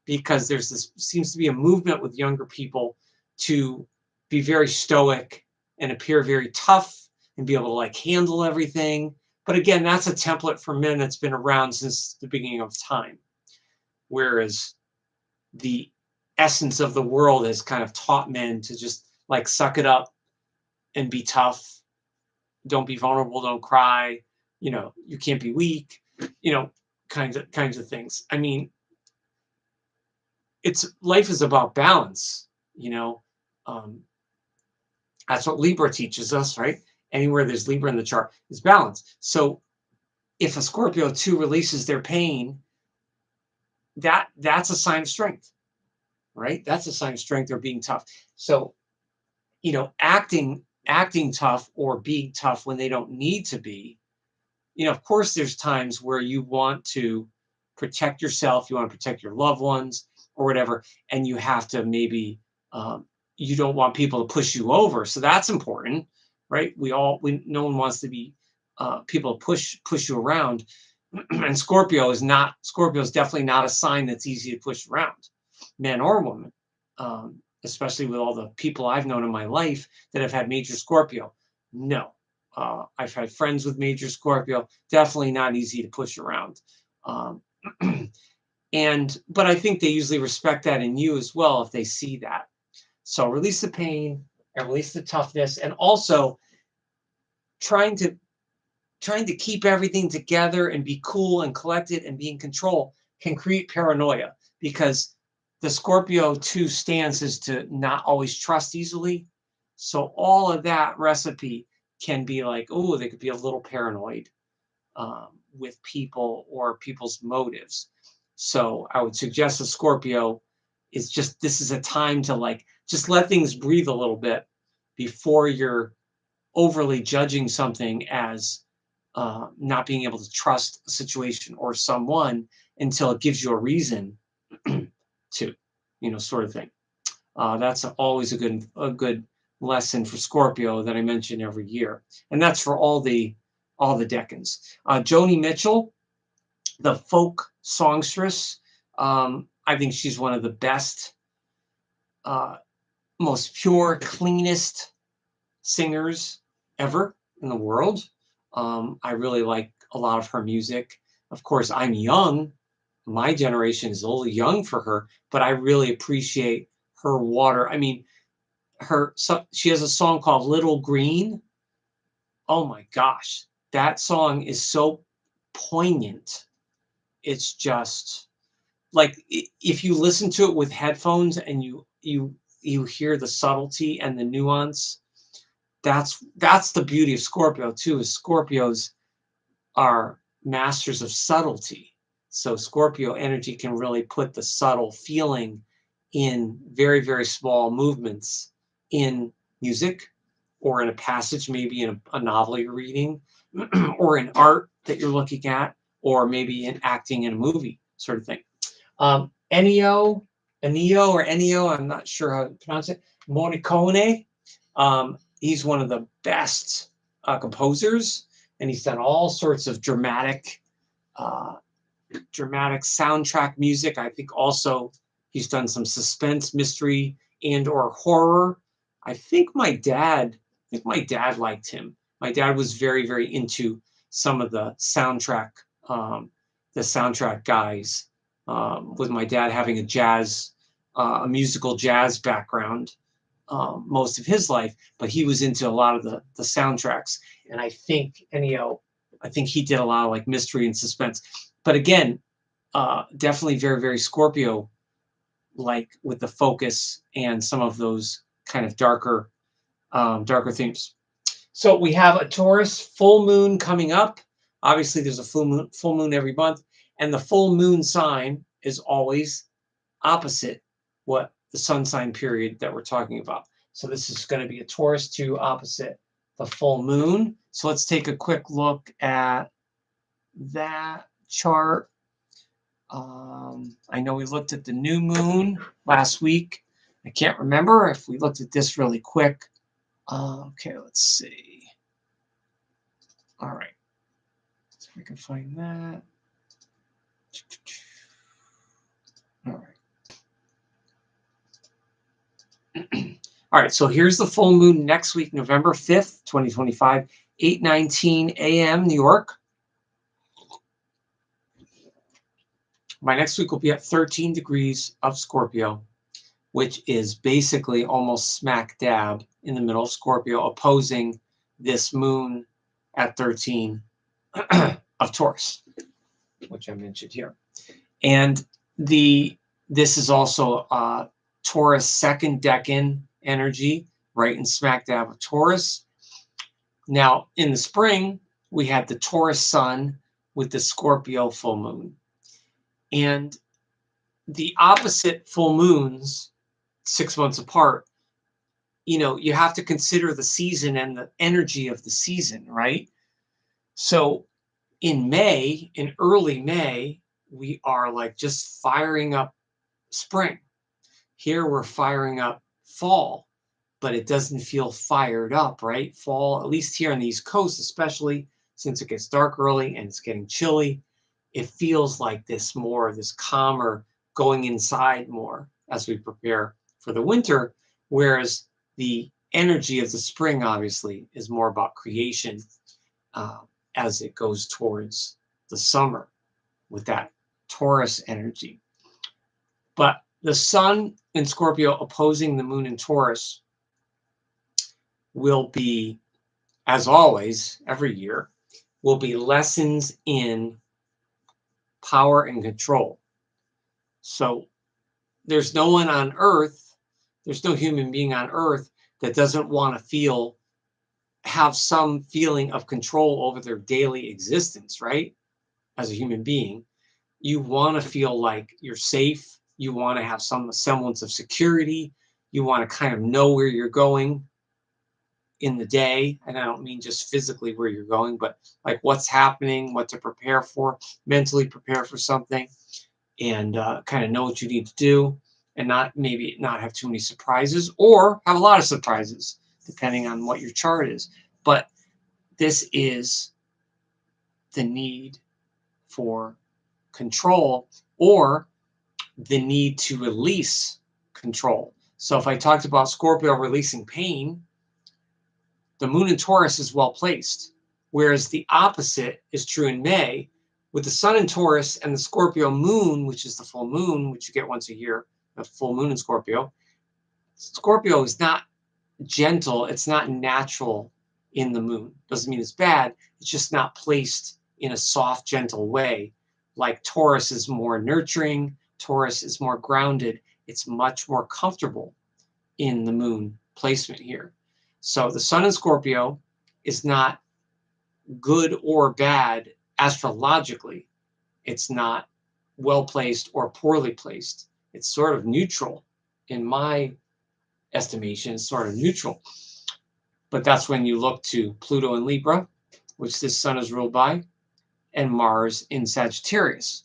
because there's this seems to be a movement with younger people to be very stoic and appear very tough and be able to like handle everything. But again, that's a template for men that's been around since the beginning of time. Whereas the essence of the world has kind of taught men to just like suck it up and be tough. Don't be vulnerable, don't cry. You know, you can't be weak, you know, kinds of things. I mean, life is about balance, you know. That's what Libra teaches us, right? Anywhere there's Libra in the chart is balance. So if a Scorpio 2 releases their pain, that's a sign of strength, right? That's a sign of strength, or being tough. So, you know, acting tough or being tough when they don't need to be, you know, of course there's times where you want to protect yourself, you want to protect your loved ones or whatever, and you have to maybe you don't want people to push you over, so that's important, right? No one wants to be people push you around. And Scorpio is definitely not a sign that's easy to push around, man or woman, especially with all the people I've known in my life that have had major Scorpio. No, I've had friends with major Scorpio, definitely not easy to push around. But I think they usually respect that in you as well if they see that. So release the pain and release the toughness, and also trying to keep everything together and be cool and collected and be in control can create paranoia, because the Scorpio 2 stance is to not always trust easily. So all of that recipe can be like, oh, they could be a little paranoid with people or people's motives. So I would suggest a Scorpio this is a time to like just let things breathe a little bit before you're overly judging something as not being able to trust a situation or someone until it gives you a reason to, you know, sort of thing. That's always a good lesson for Scorpio that I mention every year, and that's for all the decans. Joni Mitchell, the folk songstress, I think she's one of the best, most pure, cleanest singers ever in the world. I really like a lot of her music. Of course, I'm young. My generation is a little young for her, but I really appreciate her water. I mean, she has a song called Little Green. Oh my gosh, that song is so poignant. It's just like if you listen to it with headphones and you hear the subtlety and the nuance. That's the beauty of Scorpio too. Is Scorpios are masters of subtlety. So Scorpio energy can really put the subtle feeling in very, very small movements in music, or in a passage, maybe in a novel you're reading, or in art that you're looking at, or maybe in acting in a movie, sort of thing. Ennio, I'm not sure how to pronounce it, Morricone. He's one of the best composers, and he's done all sorts of dramatic soundtrack music. I think also he's done some suspense, mystery, and or horror. I think my dad liked him. My dad was very, very into some of the soundtrack guys. With my dad having a musical jazz background most of his life, but he was into a lot of the soundtracks. And I think Ennio, he did a lot of like mystery and suspense. But again, definitely very, very Scorpio, like with the focus and some of those kind of darker themes. So we have a Taurus full moon coming up. Obviously, there's a full moon every month, and the full moon sign is always opposite what the sun sign period that we're talking about. So this is going to be a Taurus 2 opposite the full moon. So let's take a quick look at that chart. I know we looked at the new moon last week. I can't remember if we looked at this really quick. Okay, let's see. All right. Let's see if we can find that. All right. All right, so here's the full moon next week, November 5th, 2025, 8:19 a.m. New York. My next week will be at 13 degrees of Scorpio, which is basically almost smack dab in the middle of Scorpio, opposing this moon at 13 of Taurus, which I mentioned here. And this is also Taurus second decan energy, right in smack dab of Taurus. Now, in the spring, we had the Taurus sun with the Scorpio full moon. And the opposite full moons, 6 months apart, you have to consider the season and the energy of the season, right? So in early May, we are like just firing up spring. Here we're firing up fall, but it doesn't feel fired up, right? Fall, at least here on the East Coast, especially since it gets dark early and it's getting chilly, it feels like this calmer, going inside more as we prepare for the winter, whereas the energy of the spring obviously is more about creation as it goes towards the summer with that Taurus energy. But the sun in Scorpio opposing the moon in Taurus will be, as always, every year, will be lessons in power and control. So there's no one on Earth, there's no human being on Earth that doesn't want to have some feeling of control over their daily existence, right? As a human being, you want to feel like you're safe. You want to have some semblance of security. You want to kind of know where you're going in the day. And I don't mean just physically where you're going, but like what's happening, what to prepare for, mentally prepare for something, and kind of know what you need to do, and not have too many surprises, or have a lot of surprises, depending on what your chart is. But this is the need for control, or the need to release control. So if I talked about Scorpio releasing pain, the moon in Taurus is well placed, whereas the opposite is true in May, with the sun in Taurus and the Scorpio moon, which is the full moon, which you get once a year, a full moon in Scorpio. Scorpio is not gentle, it's not natural in the moon. Doesn't mean it's bad, it's just not placed in a soft, gentle way. Like Taurus is more nurturing, Taurus is more grounded, it's much more comfortable in the moon placement here. So the sun in Scorpio is not good or bad astrologically. It's not well placed or poorly placed. It's sort of neutral in my estimation. It's sort of neutral. But that's when you look to Pluto in Libra, which this sun is ruled by, and Mars in Sagittarius,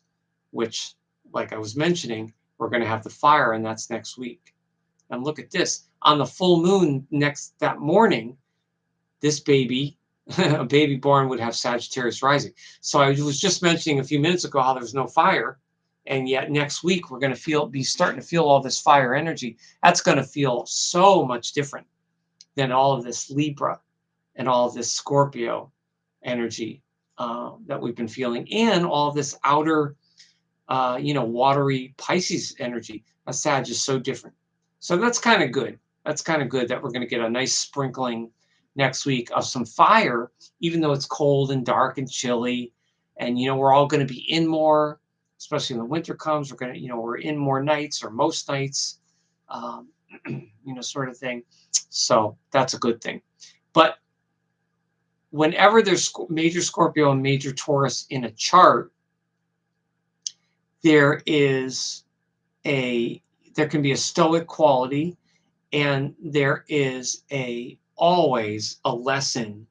which, like I was mentioning, we're going to have the fire, and that's next week. And look at this. On the full moon that morning, this baby, a baby born, would have Sagittarius rising. So I was just mentioning a few minutes ago how there's no fire, and yet next week we're going to be starting to feel all this fire energy. That's going to feel so much different than all of this Libra and all of this Scorpio energy that we've been feeling, and all of this outer, watery Pisces energy. A Sag is so different. So that's kind of good. That's kind of good that we're going to get a nice sprinkling next week of some fire, even though it's cold and dark and chilly. And, we're all going to be in more, especially when the winter comes. We're going to, we're in more nights, or most nights, sort of thing. So that's a good thing. But whenever there's major Scorpio and major Taurus in a chart, there can be a stoic quality, and there is always a lesson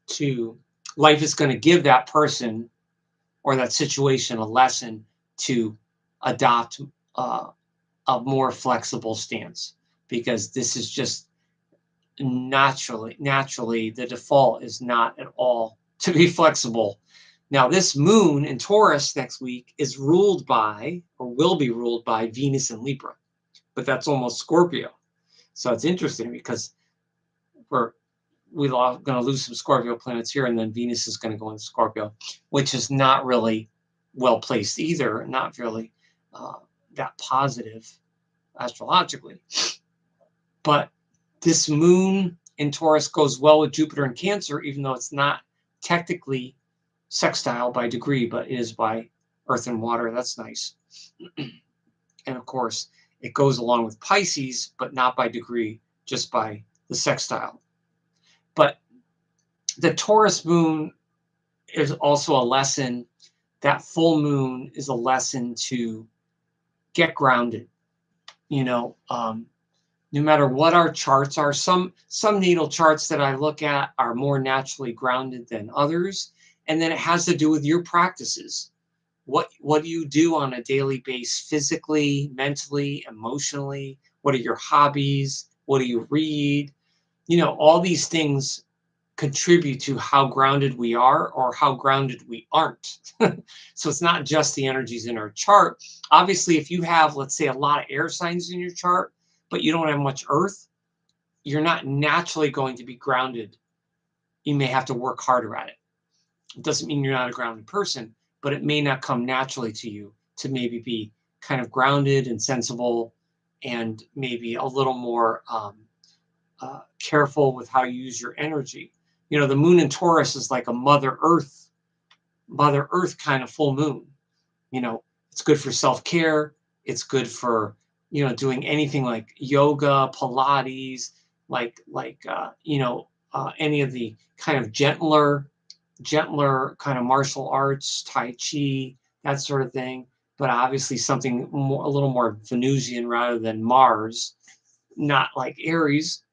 to life is going to give that person or that situation a lesson to adopt a more flexible stance, because this is just naturally the default is not at all to be flexible. Now, this moon in Taurus next week is ruled by, or will be ruled by, Venus in Libra, but that's almost Scorpio. So it's interesting because we're going to lose some Scorpio planets here, and then Venus is going to go into Scorpio, which is not really well placed either, not really that positive astrologically. But this moon in Taurus goes well with Jupiter in Cancer, even though it's not technically sextile by degree, but it is by earth and water. That's nice. And of course, it goes along with Pisces, but not by degree, just by the sextile. But the Taurus moon is also a lesson. That full moon is a lesson to get grounded. No matter what our charts are, some natal charts that I look at are more naturally grounded than others. And then it has to do with your practices. What do you do on a daily basis, physically, mentally, emotionally? What are your hobbies? What do you read? All these things contribute to how grounded we are or how grounded we aren't. So it's not just the energies in our chart. Obviously, if you have, let's say, a lot of air signs in your chart, but you don't have much earth, you're not naturally going to be grounded. You may have to work harder at it. It doesn't mean you're not a grounded person, but it may not come naturally to you to maybe be kind of grounded and sensible, and maybe a little more careful with how you use your energy. The moon in Taurus is like a Mother Earth kind of full moon. It's good for self-care. It's good for doing anything like yoga, Pilates, any of the kind of gentler kind of martial arts, Tai Chi, that sort of thing. But obviously something a little more Venusian rather than Mars, not like Aries.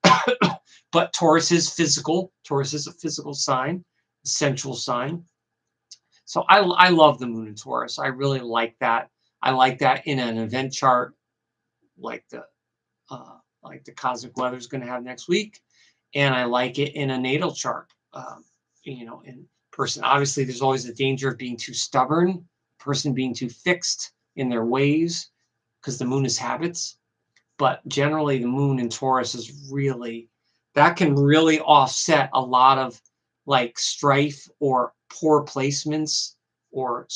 But Taurus is physical. Taurus is a physical sign, a sensual sign. So I love the moon in Taurus. I really like that. I like that in an event chart, like the cosmic weather is going to have next week, and I like it in a natal chart. In person, obviously, there's always a danger of being too stubborn, person being too fixed in their ways, because the moon is habits. But generally, the moon in Taurus is that can really offset a lot of like strife or poor placements or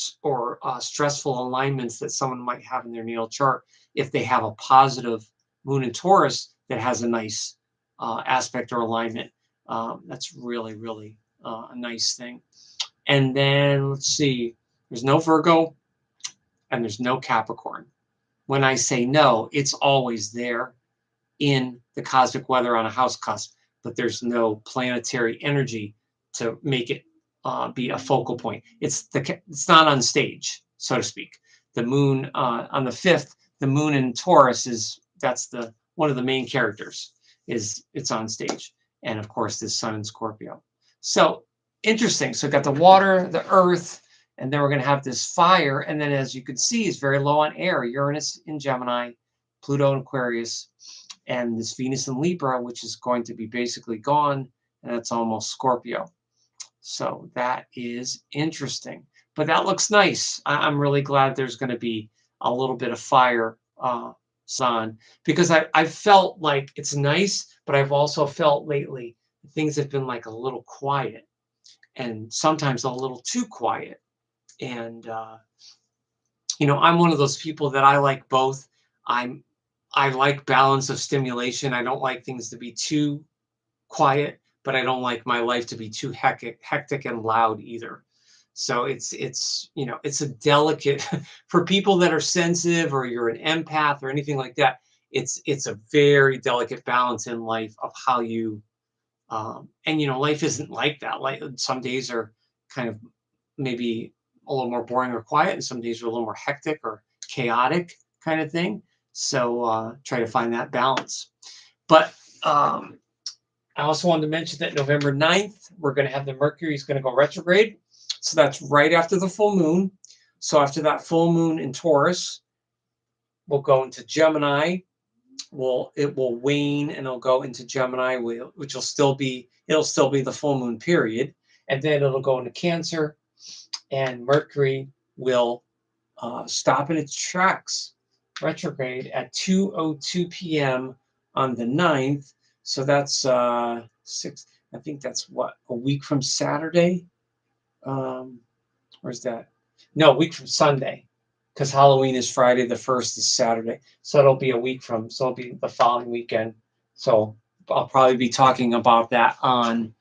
stressful alignments that someone might have in their natal chart if they have a positive moon in Taurus that has a nice aspect or alignment. That's really, really a nice thing. And then let's see, there's no Virgo and there's no Capricorn. When I say no, it's always there in the cosmic weather on a house cusp, but there's no planetary energy to make it be a focal point. It's not on stage. so to speak. The moon on the 5th, the moon in Taurus that's one of the main characters, it's on stage. And of course, this sun in Scorpio. So interesting. So we've got the water, the earth, and then we're going to have this fire. And then as you can see, it's very low on air. Uranus in Gemini, Pluto in Aquarius, and this Venus in Libra, which is going to be basically gone. And that's almost Scorpio. So that is interesting. But that looks nice. I'm really glad there's going to be a little bit of fire sun, because I've felt like it's nice, but I've also felt lately things have been like a little quiet, and sometimes a little too quiet. And I'm one of those people that I like both. I like balance of stimulation. I don't like things to be too quiet, but I don't like my life to be too hectic and loud either. So it's a delicate for people that are sensitive, or you're an empath or anything like that. It's a very delicate balance in life of how you and life isn't like that. Like some days are kind of maybe a little more boring or quiet, and some days are a little more hectic or chaotic kind of thing. So try to find that balance. But I also wanted to mention that November 9th, we're going to have the Mercury is going to go retrograde. So that's right after the full moon. So after that full moon in Taurus, we'll go into Gemini. It will wane and it'll go into Gemini, which will still be the full moon period. And then it'll go into Cancer, and Mercury will stop in its tracks, retrograde at 2:02 p.m. on the 9th. So that's 6. I think that's a week from Saturday. Where's that? No, a week from Sunday, because Halloween is Friday. The 1st is Saturday. So it'll be so it'll be the following weekend. So I'll probably be talking about that on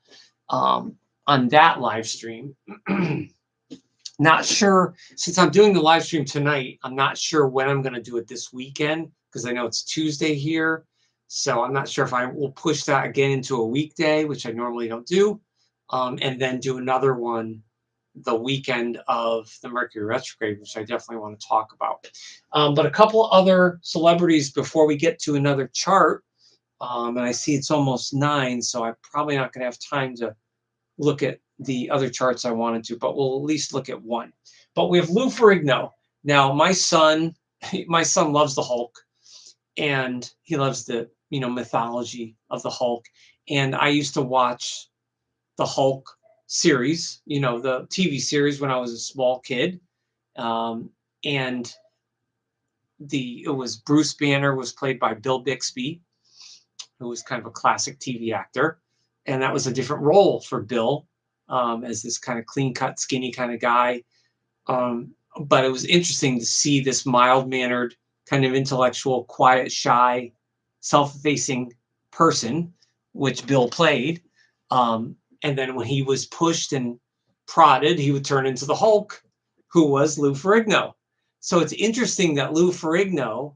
that live stream. Not sure, since I'm doing the live stream tonight, I'm not sure when I'm going to do it this weekend, because I know it's Tuesday here. So I'm not sure if I will push that again into a weekday, which I normally don't do, and then do another one the weekend of the Mercury retrograde, which I definitely want to talk about. But a couple other celebrities before we get to another chart. And I see it's almost 9, so I'm probably not going to have time to look at the other charts I wanted to, but we'll at least look at one. But we have Lou Ferrigno. Now, my son loves the Hulk, and he loves the mythology of the Hulk. And I used to watch the Hulk series, the TV series, when I was a small kid. And it was Bruce Banner was played by Bill Bixby, who was kind of a classic TV actor. And that was a different role for Bill, as this kind of clean-cut, skinny kind of guy. But it was interesting to see this mild-mannered, kind of intellectual, quiet, shy, self-effacing person, which Bill played. And then when he was pushed and prodded, he would turn into the Hulk, who was Lou Ferrigno. So it's interesting that Lou Ferrigno,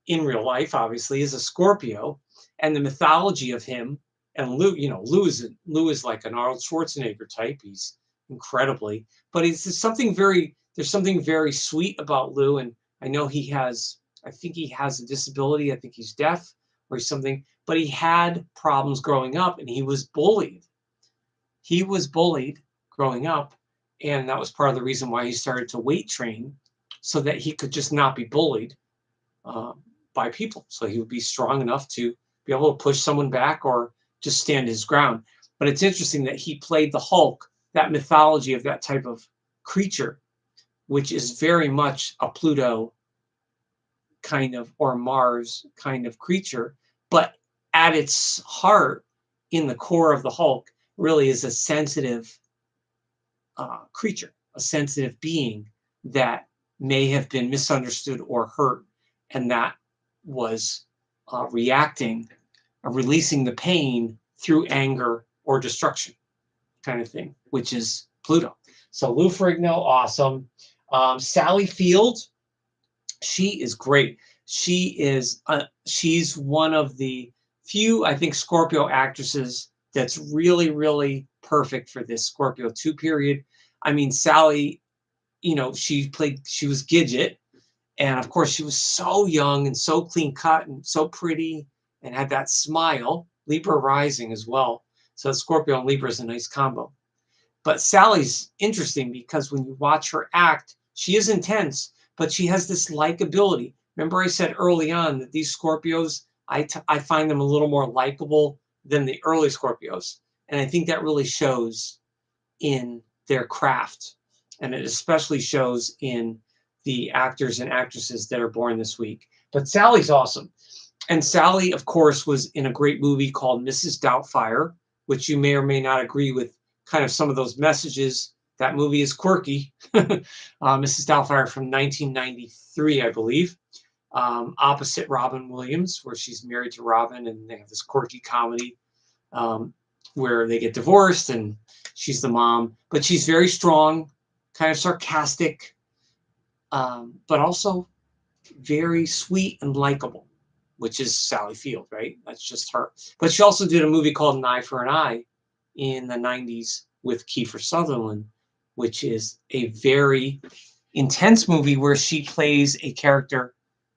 in real life, obviously, is a Scorpio, and the mythology of him. And Lou is like an Arnold Schwarzenegger type. He's incredibly, but there's something very sweet about Lou. And I know I think he has a disability. I think he's deaf or something, but he had problems growing up, and he was bullied. He was bullied growing up, and that was part of the reason why he started to weight train, so that he could just not be bullied by people. So he would be strong enough to be able to push someone back or just stand his ground. But it's interesting that he played the Hulk, that mythology of that type of creature, which is very much a Pluto kind of, or Mars kind of creature. But at its heart, in the core of the Hulk, really is a sensitive creature, a sensitive being that may have been misunderstood or hurt, and that was releasing the pain through anger or destruction kind of thing, which is Pluto. So Lou Ferrigno, awesome. Sally Field, she is great. She's one of the few, I think, Scorpio actresses that's really, really perfect for this Scorpio 2 period. I mean, Sally she was Gidget. And of course, she was so young and so clean cut and so pretty and had that smile. Libra rising as well. So Scorpio and Libra is a nice combo. But Sally's interesting because when you watch her act, she is intense, but she has this likability. Remember I said early on that these Scorpios, I find them a little more likable than the early Scorpios. And I think that really shows in their craft. And it especially shows in the actors and actresses that are born this week. But Sally's awesome. And Sally, of course, was in a great movie called Mrs. Doubtfire, which you may or may not agree with kind of some of those messages. That movie is quirky. Mrs. Doubtfire from 1993, I believe. Opposite Robin Williams, where she's married to Robin and they have this quirky comedy where they get divorced and she's the mom. But she's very strong, kind of sarcastic, but also very sweet and likable, which is Sally Field, right? That's just her. But she also did a movie called An Eye for an Eye in the 90s with Kiefer Sutherland, which is a very intense movie where she plays a character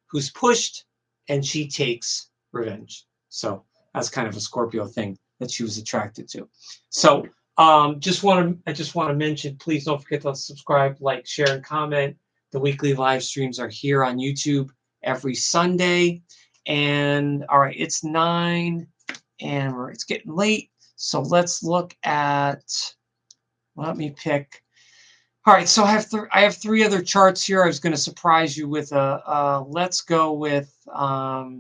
who's pushed and she takes revenge. So that's kind of a Scorpio thing that she was attracted to. So I just want to mention, please don't forget to subscribe, like, share, and comment. The weekly live streams are here on YouTube every Sunday. And all right, it's 9 and it's getting late. So let's look at, let me pick. All right, so I have 3 other charts here. I was going to surprise you with let's go with, all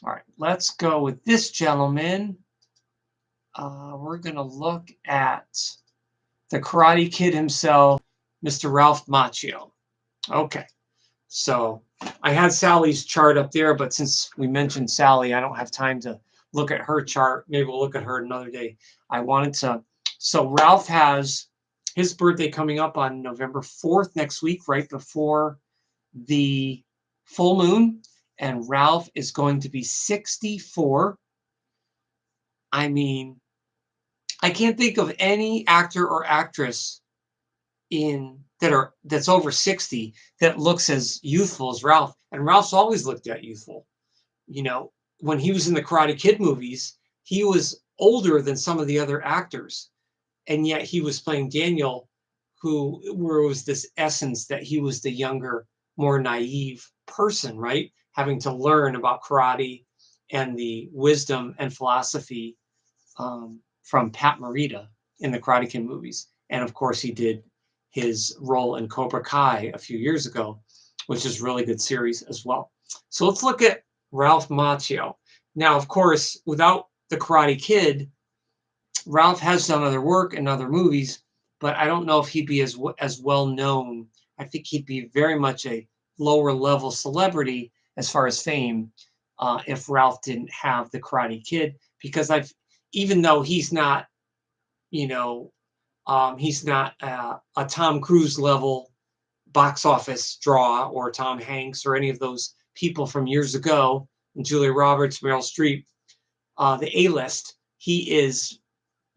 right, let's go with this gentleman. We're going to look at the Karate Kid himself, Mr. Ralph Macchio. Okay, so I had Sally's chart up there, but since we mentioned Sally, I don't have time to look at her chart. Maybe we'll look at her another day. I wanted to. So Ralph has his birthday coming up on November 4th next week, right before the full moon. And Ralph is going to be 64. I mean, I can't think of any actor or actress that's over 60 that looks as youthful as Ralph. And Ralph's always looked that youthful. When he was in the Karate Kid movies, he was older than some of the other actors. And yet he was playing Daniel, where it was this essence that he was the younger, more naive person, right? Having to learn about karate and the wisdom and philosophy from Pat Morita in the Karate Kid movies. And of course, he did his role in Cobra Kai a few years ago, which is a really good series as well. So let's look at Ralph Macchio. Now, of course, without the Karate Kid, Ralph has done other work and other movies, but I don't know if he'd be as well known. I think he'd be very much a lower level celebrity as far as fame if Ralph didn't have the Karate Kid, because even though he's not, he's not a Tom Cruise level box office draw or Tom Hanks or any of those people from years ago, and Julia Roberts, Meryl Streep, the A-list, he is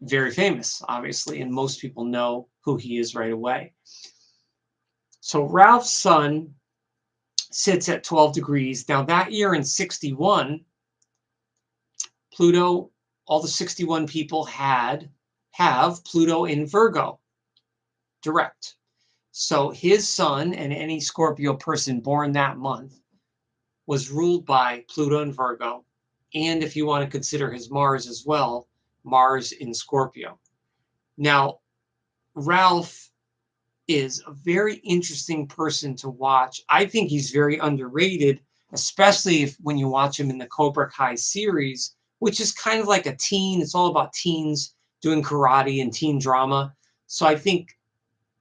very famous, obviously, and most people know who he is right away. So Ralph's sun sits at 12 degrees. Now that year in 61, Pluto, all the 61 people have Pluto in Virgo, direct. So his sun and any Scorpio person born that month was ruled by Pluto in Virgo. And if you want to consider his Mars as well, Mars in Scorpio. Now, Ralph is a very interesting person to watch. I think he's very underrated, especially when you watch him in the Cobra Kai series, which is kind of like a teen. It's all about teens doing karate and teen drama. So I think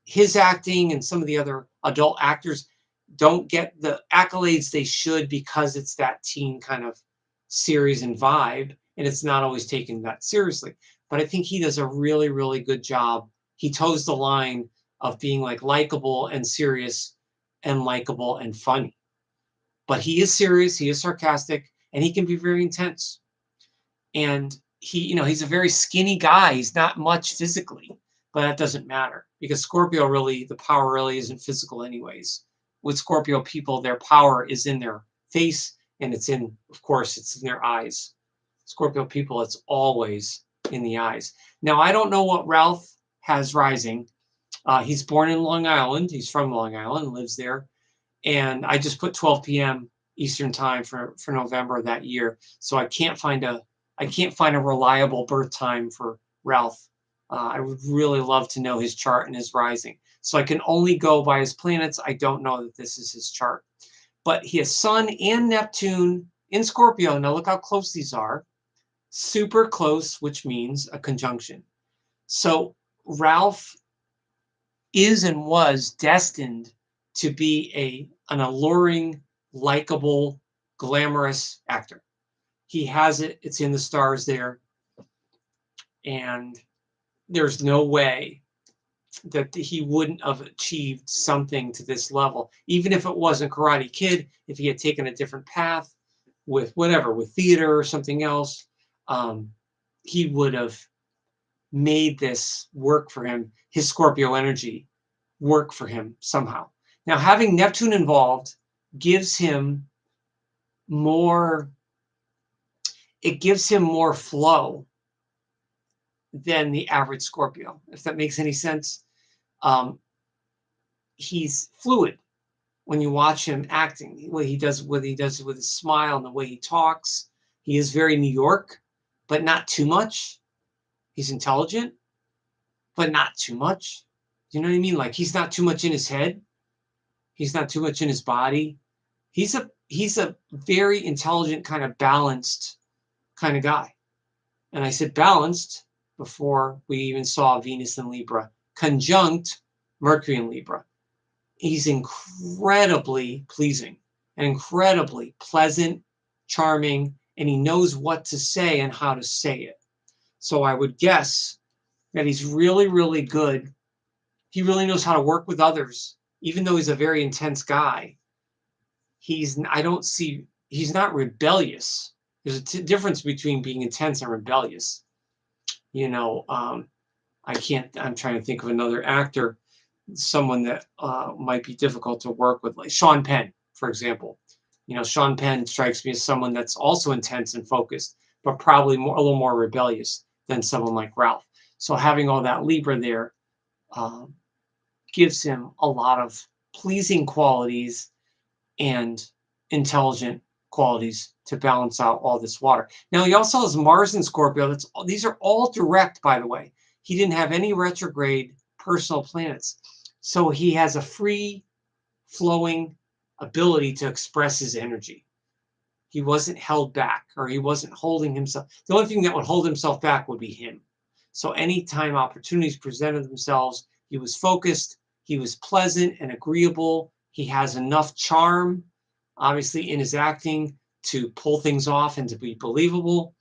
his acting and some of the other adult actors don't get the accolades they should because it's that teen kind of series and vibe, and it's not always taken that seriously. But I think he does a really, really good job. He toes the line of being like likable and serious and likable and funny. But he is serious, he is sarcastic, and he can be very intense. And he's a very skinny guy. He's not much physically, but that doesn't matter because Scorpio really, the power really isn't physical anyways. With Scorpio people, their power is in their face and it's in, of course, it's in their eyes. Scorpio people, it's always in the eyes. Now, I don't know what Ralph has rising. He's born in Long Island. He's from Long Island, lives there. And I just put 12 p.m. Eastern time for November that year. So I can't find a reliable birth time for Ralph. I would really love to know his chart and his rising. So I can only go by his planets. I don't know that this is his chart. But he has Sun and Neptune in Scorpio. Now look how close these are. Super close, which means a conjunction. So Ralph is and was destined to be an alluring, likable, glamorous actor. He has it. It's in the stars there. And there's no way that he wouldn't have achieved something to this level, even if it wasn't Karate Kid, if he had taken a different path with whatever, with theater or something else, he would have made this work for him, his Scorpio energy work for him somehow. Now, having Neptune involved gives him more, it gives him more flow than the average Scorpio, if that makes any sense. He's fluid when you watch him acting, what he does with his smile and the way he talks. He is very New York, but not too much. He's intelligent, but not too much. You know what I mean? Like he's not too much in his head. He's not too much in his body. He's a very intelligent, kind of balanced kind of guy. And I said balanced before we even saw Venus in Libra, conjunct Mercury in Libra. He's incredibly pleasing and incredibly pleasant, charming, and he knows what to say and how to say it. So I would guess that he's really, really good. He really knows how to work with others, even though he's a very intense guy. He's not rebellious. There's a difference between being intense and rebellious. You know, I'm trying to think of another actor, someone that might be difficult to work with, like Sean Penn, for example. You know, Sean Penn strikes me as someone that's also intense and focused, but probably a little more rebellious than someone like Ralph. So having all that Libra there gives him a lot of pleasing qualities and intelligent qualities to balance out all this water. Now he also has Mars in Scorpio. These are all direct, by the way. He didn't have any retrograde personal planets. So he has a free flowing ability to express his energy. He wasn't held back, or he wasn't holding himself. The only thing that would hold himself back would be him. So anytime opportunities presented themselves, he was focused, he was pleasant and agreeable. He has enough charm, obviously, in his acting to pull things off and to be believable.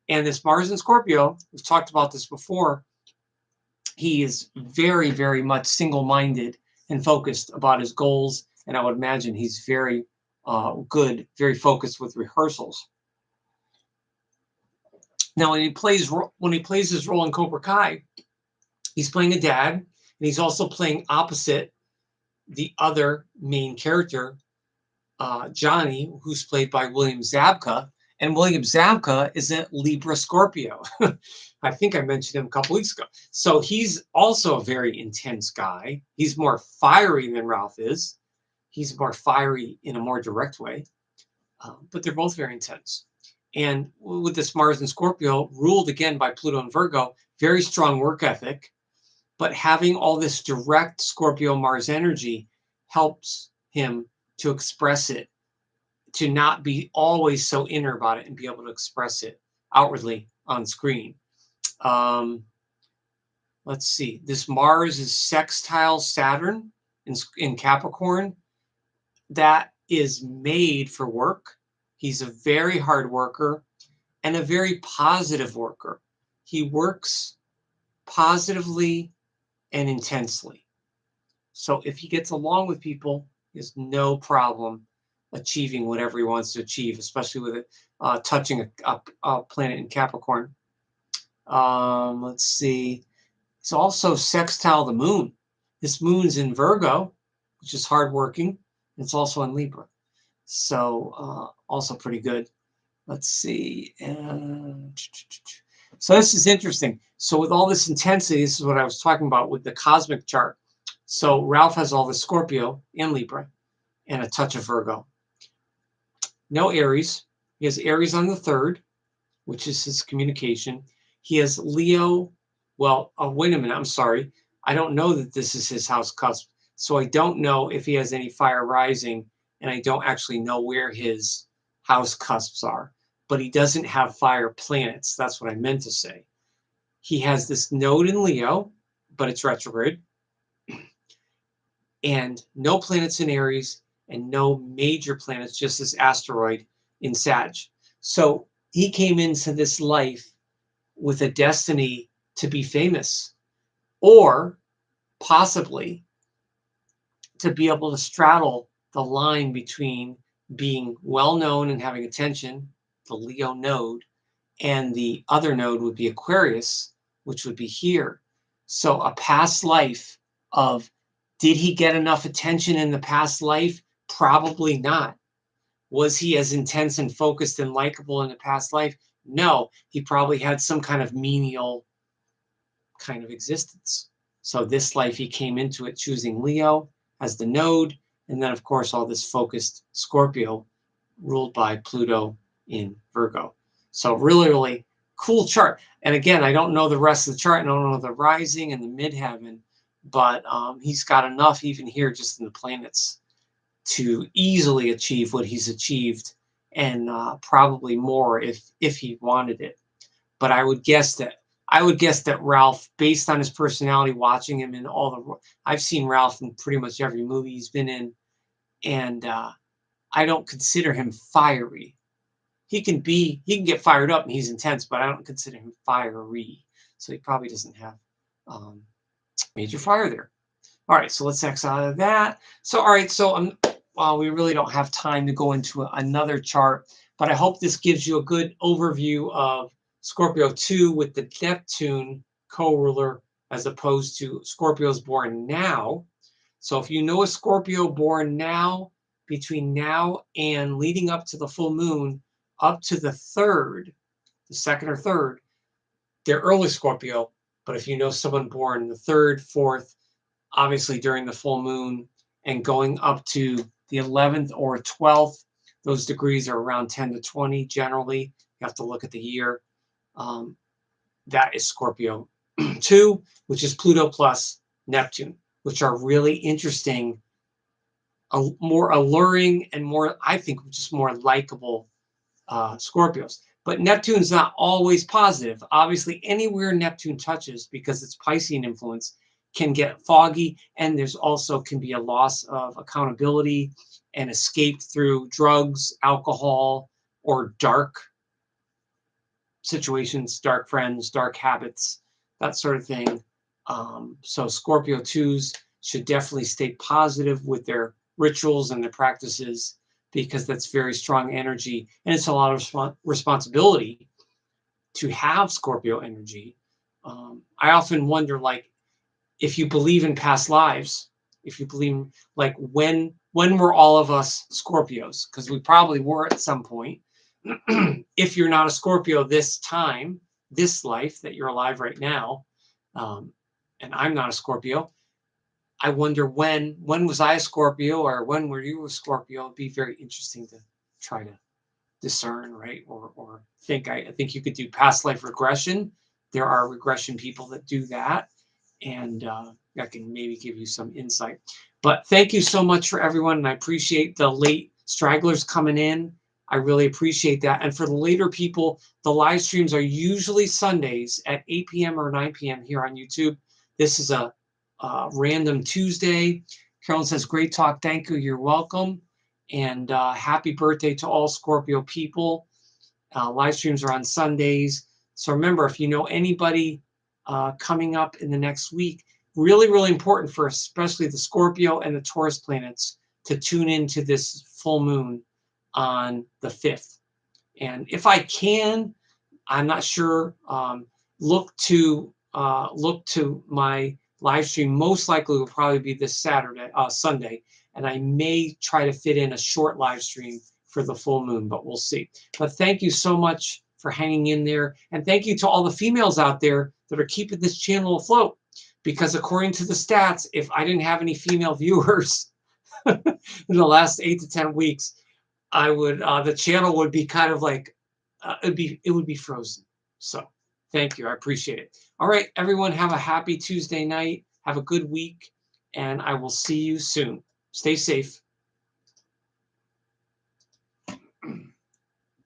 And this Mars in Scorpio, we've talked about this before, he is very, very much single-minded and focused about his goals. And I would imagine he's very good, very focused with rehearsals. Now, when he plays his role in Cobra Kai, he's playing a dad, and he's also playing opposite the other main character, Johnny, who's played by William Zabka. And William Zabka is a Libra Scorpio. I think I mentioned him a couple weeks ago. So he's also a very intense guy. He's more fiery than Ralph is. He's more fiery in a more direct way. But they're both very intense. And with this Mars and Scorpio, ruled again by Pluto and Virgo, very strong work ethic. But having all this direct Scorpio Mars energy helps him to express it, to not be always so inner about it and be able to express it outwardly on screen. Let's see. This Mars is sextile Saturn in Capricorn. That is made for work. He's a very hard worker and a very positive worker. He works positively and intensely. So if he gets along with people, he has no problem achieving whatever he wants to achieve, especially with it touching a planet in Capricorn. Let's see. It's also sextile the moon. This moon's in Virgo, which is hardworking. It's also in Libra. So also pretty good. Let's see. So this is interesting. So with all this intensity, this is what I was talking about with the cosmic chart. So Ralph has all the Scorpio and Libra and a touch of Virgo. No Aries. He has Aries on the 3rd, which is his communication. He has Leo. Well, wait a minute. I'm sorry. I don't know that this is his house cusp. So I don't know if he has any fire rising, and I don't actually know where his house cusps are. But he doesn't have fire planets. That's what I meant to say. He has this node in Leo, but it's retrograde. And no planets in Aries and no major planets, just this asteroid in Sag. So he came into this life with a destiny to be famous, or possibly to be able to straddle the line between being well known and having attention, the Leo node, and the other node would be Aquarius, which would be here. So a past life of, did he get enough attention in the past life? Probably not. Was he as intense and focused and likable in the past life? No, he probably had some kind of menial kind of existence. So this life he came into it choosing Leo as the node, and then of course all this focused Scorpio ruled by Pluto in Virgo. So really, really cool chart. And again, I don't know the rest of the chart. I don't know the rising and the midheaven, but he's got enough even here just in the planets to easily achieve what he's achieved, and probably more if he wanted it. But I would guess that Ralph, based on his personality, watching him in all the, I've seen Ralph in pretty much every movie he's been in, and I don't consider him fiery. He can get fired up and he's intense, but I don't consider him fiery. So he probably doesn't have major fire there. All right, so let's X out of that. So all right, so well, we really don't have time to go into another chart, but I hope this gives you a good overview of Scorpio 2 with the Neptune co-ruler, as opposed to Scorpios born now. So if you know a Scorpio born now, between now and leading up to the full moon, up to the 3rd, the 2nd or 3rd, they're early Scorpio. But if you know someone born the 3rd, 4th, obviously during the full moon, and going up to the 11th or 12th, those degrees are around 10 to 20 generally. You have to look at the year. That is Scorpio 2, which is Pluto plus Neptune, which are really interesting, more alluring, and more, I think, just more likable Scorpios. But Neptune's not always positive. Obviously, anywhere Neptune touches, because it's Piscean influence, can get foggy, and there's also can be a loss of accountability and escape through drugs, alcohol, or dark situations, dark friends, dark habits, that sort of thing. So Scorpio 2s should definitely stay positive with their rituals and their practices, because that's very strong energy, and it's a lot of responsibility to have Scorpio energy. I often wonder, like, if you believe in past lives, if you believe, like, when were all of us Scorpios? Because we probably were at some point. If you're not a Scorpio this time, this life that you're alive right now, and I'm not a Scorpio, I wonder when was I a Scorpio, or when were you a Scorpio? It'd be very interesting to try to discern, right? Or think. I think you could do past life regression. There are regression people that do that, and that can maybe give you some insight. But thank you so much for everyone, and I appreciate the late stragglers coming in. I really appreciate that. And for the later people, the live streams are usually Sundays at 8 p.m. or 9 p.m. here on YouTube. This is a random Tuesday. Carolyn says, great talk. Thank you. You're welcome. And happy birthday to all Scorpio people. Live streams are on Sundays. So remember, if you know anybody coming up in the next week, really, really important for especially the Scorpio and the Taurus planets to tune into this full moon on the 5th. And if I can, I'm not sure, look to look to my live stream. Most likely will probably be this Sunday, and I may try to fit in a short live stream for the full moon, but we'll see. But thank you so much for hanging in there, and thank you to all the females out there that are keeping this channel afloat. Because according to the stats, if I didn't have any female viewers in the last 8 to 10 weeks, I would the channel would be kind of like it would be frozen. So thank you, I appreciate it. All right, everyone, have a happy Tuesday night. Have a good week, and I will see you soon. Stay safe.